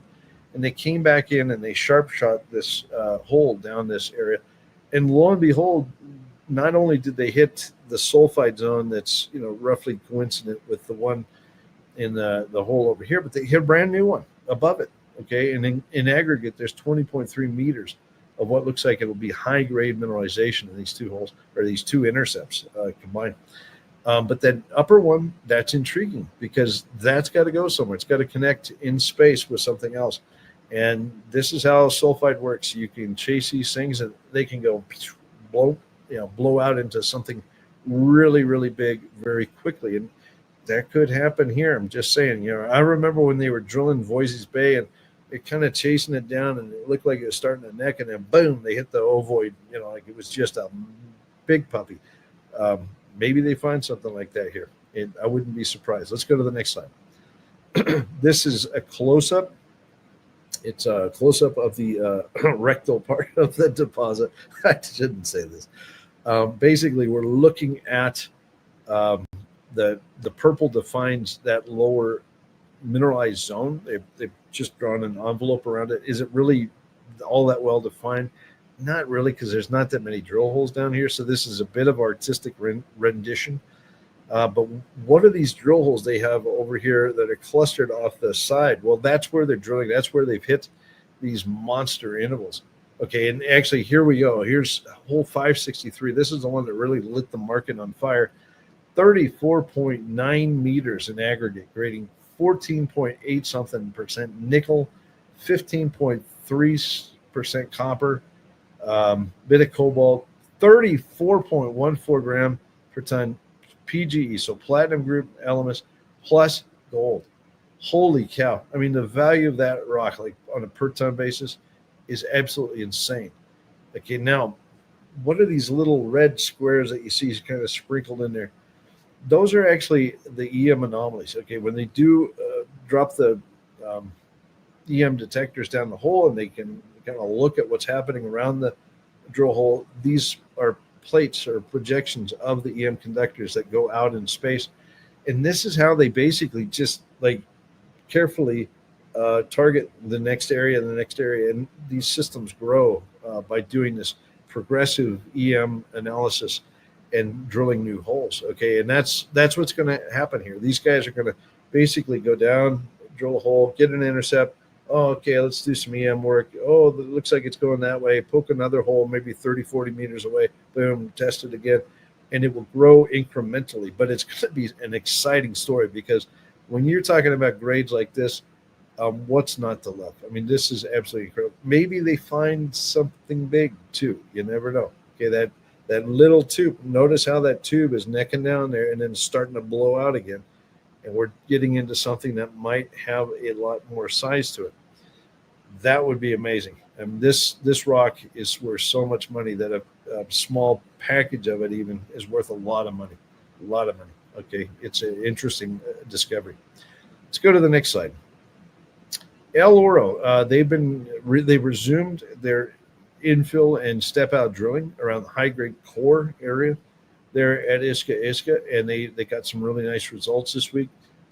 And they came back in and they sharp shot this hole down this area. And lo and behold, not only did they hit the sulfide zone that's roughly coincident with the one in the hole over here, but they hit a brand new one above it. Okay, and in aggregate, there's 20.3 meters of what looks like it will be high-grade mineralization in these two holes, or these two intercepts combined. But that upper one, that's intriguing, because that's got to go somewhere. It's got to connect in space with something else. And this is how sulfide works. You can chase these things, and they can go blow out into something really, really big very quickly. And that could happen here. I'm just saying, I remember when they were drilling Voisey's Bay, and they're kind of chasing it down, and it looked like it was starting to neck, and then boom, they hit the ovoid, like it was just a big puppy. Maybe they find something like that here. And I wouldn't be surprised. Let's go to the next slide. This is a close-up. It's a close-up of the rectal part of the deposit. I shouldn't say this. Basically, we're looking at the purple defines that lower mineralized zone. They've just drawn an envelope around it. Is it really all that well defined? Not really, because there's not that many drill holes down here. So this is a bit of artistic rendition. But what are these drill holes they have over here that are clustered off the side? Well, that's where they're drilling. That's where they've hit these monster intervals. Okay, and actually, here we go. Here's hole 563. This is the one that really lit the market on fire. 34.9 meters in aggregate, grading 14.8 something percent nickel, 15.3% copper, bit of cobalt, 34.14 gram per ton PGE, so platinum group elements plus gold. Holy cow. I mean, the value of that rock, like on a per ton basis, is absolutely insane. Okay, now, what are these little red squares that you see kind of sprinkled in there? Those are actually the EM anomalies. Okay, when they do drop the EM detectors down the hole, and they can kind of look at what's happening around the drill hole. These are plates or projections of the EM conductors that go out in space. And this is how they basically just like carefully target the next area and the next area. And these systems grow by doing this progressive EM analysis and drilling new holes. Okay. And that's what's going to happen here. These guys are going to basically go down, drill a hole, get an intercept. Oh, okay, let's do some EM work. Oh, it looks like it's going that way. Poke another hole, maybe 30, 40 meters away. Boom, test it again. And it will grow incrementally. But it's going to be an exciting story because when you're talking about grades like this, what's not to love? I mean, this is absolutely incredible. Maybe they find something big too. You never know. Okay, that little tube. Notice how that tube is necking down there and then starting to blow out again. And we're getting into something that might have a lot more size to it. That would be amazing. And this rock is worth so much money that a small package of it even is worth a lot of money. A lot of money. Okay, it's an interesting discovery. Let's go to the next slide. Eloro, they resumed their infill and step out drilling around the high grade core area there at Eskay, and they got some really nice results this week.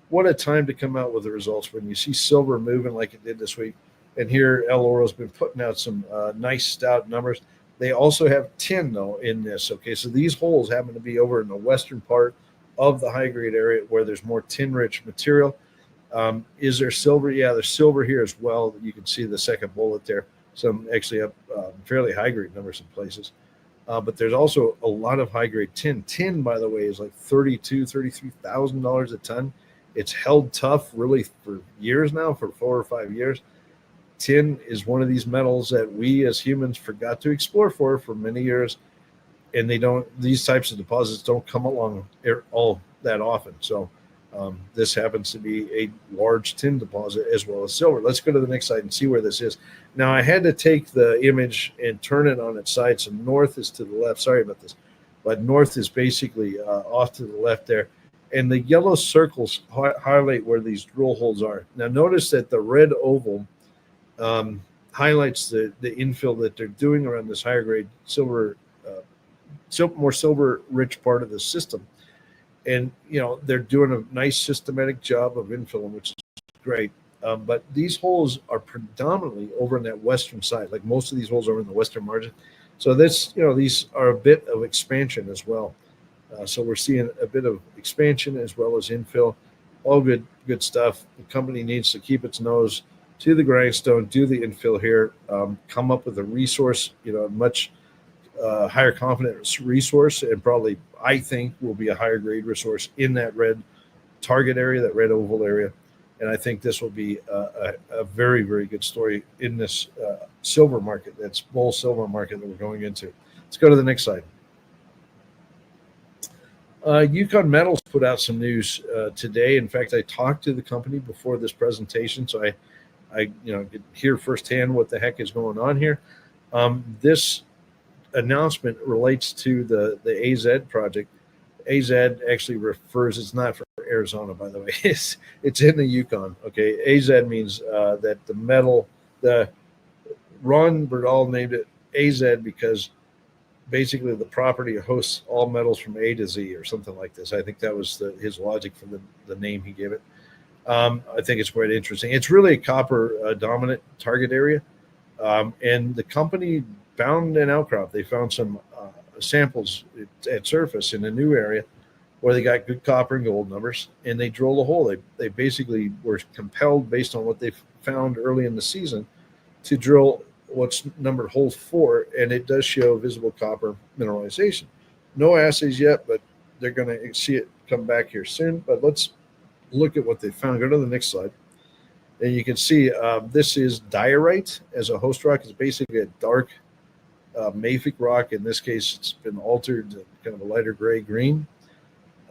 What a time to come out with the results when you see silver moving like it did this week. And here Eloro's been putting out some nice stout numbers. They also have tin though in this. Okay, so these holes happen to be over in the western part of the high grade area where there's more tin rich material. Is there silver? Yeah, there's silver here as well. You can see the second bullet there. Some actually have fairly high grade numbers in places. But there's also a lot of high grade tin. Tin, by the way, is like $33,000 a ton. It's held tough really for years now, for 4 or 5 years. Tin is one of these metals that we as humans forgot to explore for many years. And these types of deposits don't come along all that often. So this happens to be a large tin deposit as well as silver. Let's go to the next slide and see where this is. Now I had to take the image and turn it on its side. So north is to the left. Sorry about this, but north is basically off to the left there. And the yellow circles highlight where these drill holes are. Now notice that the red oval highlights the infill that they're doing around this higher grade silver, more silver rich part of the system. And, they're doing a nice systematic job of infilling, which is great. But these holes are predominantly over on that western side. Like most of these holes are in the western margin. So these are a bit of expansion as well. So we're seeing a bit of expansion as well as infill. All good stuff. The company needs to keep its nose to the grindstone, do the infill here, come up with a resource, much higher confidence resource, and probably I think will be a higher grade resource in that red target area, that red oval area. And I think this will be a very, very good story in this silver market, that's bull silver market that we're going into. Let's go to the next slide. Yukon Metals put out some news today. In fact, I talked to the company before this presentation, so I could hear firsthand what the heck is going on here. This announcement relates to the AZ project. AZ actually refers, it's not for Arizona, by the way, it's in the Yukon. Okay, AZ means that the metal, Ron Berdal named it AZ because basically the property hosts all metals from A to Z or something like this. I think that was his logic for the name he gave it. I think it's quite interesting. It's really a copper dominant target area. And the company found an outcrop. They found some samples at surface in a new area where they got good copper and gold numbers, and they drilled a hole. They basically were compelled, based on what they found early in the season, to drill what's numbered hole 4, and it does show visible copper mineralization. No assays yet, but they're going to see it come back here soon. But let's look at what they found. Go to the next slide. And you can see this is diorite as a host rock. It's basically a dark mafic rock. In this case, it's been altered to kind of a lighter gray green.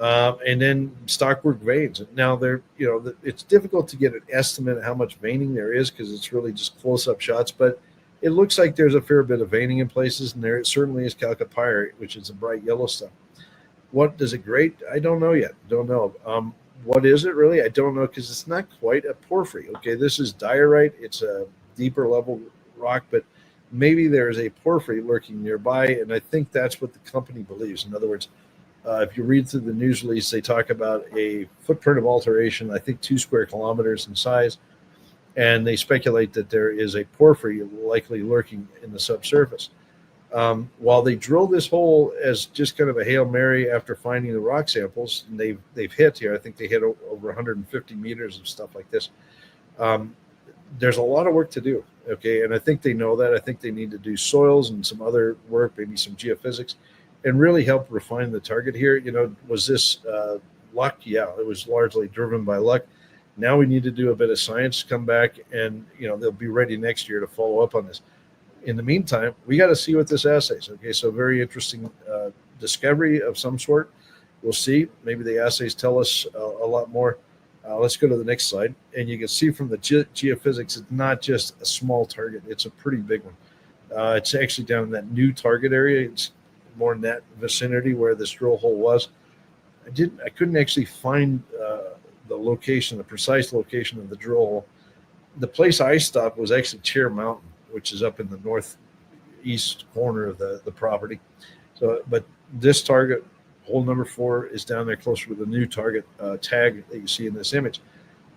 And then stockwork veins. Now it's difficult to get an estimate of how much veining there is because it's really just close-up shots, but it looks like there's a fair bit of veining in places, and there certainly is chalcopyrite, which is a bright yellow stuff. What does it grade? I don't know yet. Don't know. What is it really? I don't know, because it's not quite a porphyry. Okay, this is diorite. It's a deeper level rock, but maybe there is a porphyry lurking nearby, and I think that's what the company believes. In other words, if you read through the news release, they talk about a footprint of alteration, I think 2 square kilometers in size, and they speculate that there is a porphyry likely lurking in the subsurface. While they drilled this hole as just kind of a Hail Mary after finding the rock samples, and they've hit here, I think they hit over 150 meters of stuff like this. There's a lot of work to do, okay? And I think they know that. I think they need to do soils and some other work, maybe some geophysics, and really help refine the target here. You know, was this luck? Yeah, it was largely driven by luck. Now we need to do a bit of science, come back, and, you know, they'll be ready next year to follow up on this. In the meantime, we got to see what this assay is. Okay, so very interesting discovery of some sort. We'll see. Maybe the assays tell us a lot more. Let's go to the next slide. And you can see from the geophysics, it's not just a small target. It's a pretty big one. It's actually down in that new target area. It's more in that vicinity where this drill hole was. I couldn't actually find the location, the precise location of the drill hole. The place I stopped was actually Chair Mountain, which is up in the northeast corner of the property. So, but this target, hole number 4, is down there closer to the new target tag that you see in this image.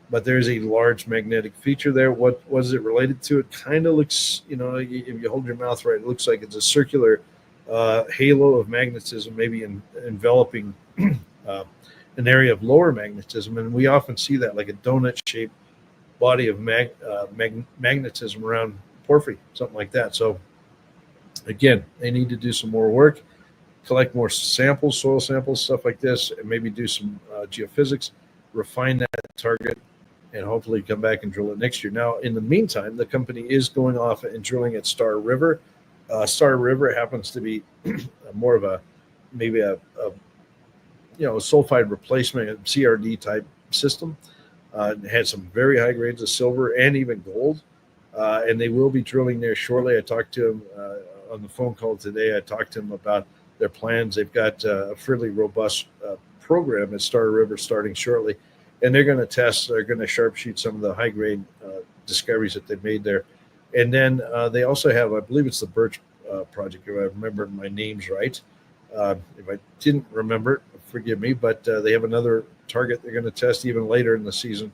But there's a large magnetic feature there. What is it related to? It kind of looks, you know, if you hold your mouth right, it looks like it's a circular halo of magnetism, maybe enveloping an area of lower magnetism. And we often see that, like a donut-shaped body of magnetism around porphyry, something like that. So again, they need to do some more work, collect more samples, soil samples, stuff like this, and maybe do some geophysics, refine that target, and hopefully come back and drill it next year. Now, in the meantime, the company is going off and drilling at Star River. Star River happens to be more of a sulfide replacement, CRD type system. It had some very high grades of silver and even gold. And they will be drilling there shortly. I talked to him on the phone call today. I talked to him about their plans. They've got a fairly robust program at Star River starting shortly. And they're going to test, they're going to sharpshoot some of the high grade discoveries that they've made there. And then they also have, I believe it's the Birch project, if I remember my names right. If I didn't remember it, forgive me, but they have another target they're going to test even later in the season.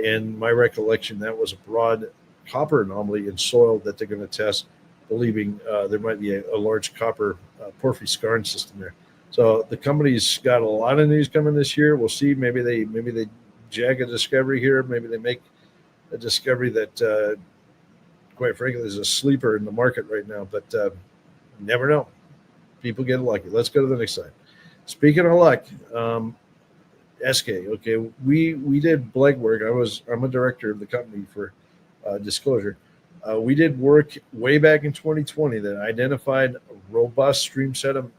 In my recollection, that was a broad copper anomaly in soil that they're going to test, believing there might be a large copper porphyry scarring system there. So the company's got a lot of news coming this year. We'll see. Maybe they jag a discovery here. Maybe they make a discovery that, quite frankly, is a sleeper in the market right now. But never know. People get lucky. Let's go to the next slide. Speaking of luck, Eskay. Okay, we did legwork. I'm a director of the company for disclosure. We did work way back in 2020 that identified robust stream sediment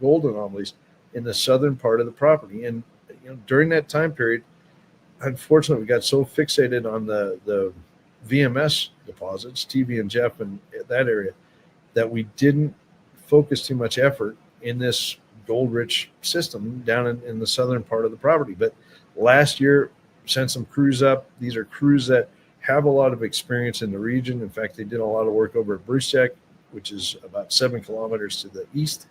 gold anomalies in the southern part of the property. And during that time period, unfortunately, we got so fixated on the VMS deposits, TV and Jeff, and that area, that we didn't focus too much effort in this gold-rich system down in the southern part of the property. But last year, sent some crews up. These are crews that have a lot of experience in the region. In fact, they did a lot of work over at Brucejack, which is about 7 kilometers to the east.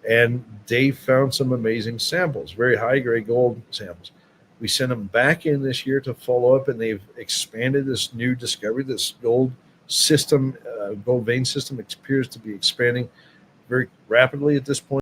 And they found some amazing samples, very high-grade gold samples. We sent them back in this year to follow up, and they've expanded this new discovery. This gold system, gold vein system, appears to be expanding very rapidly at this point.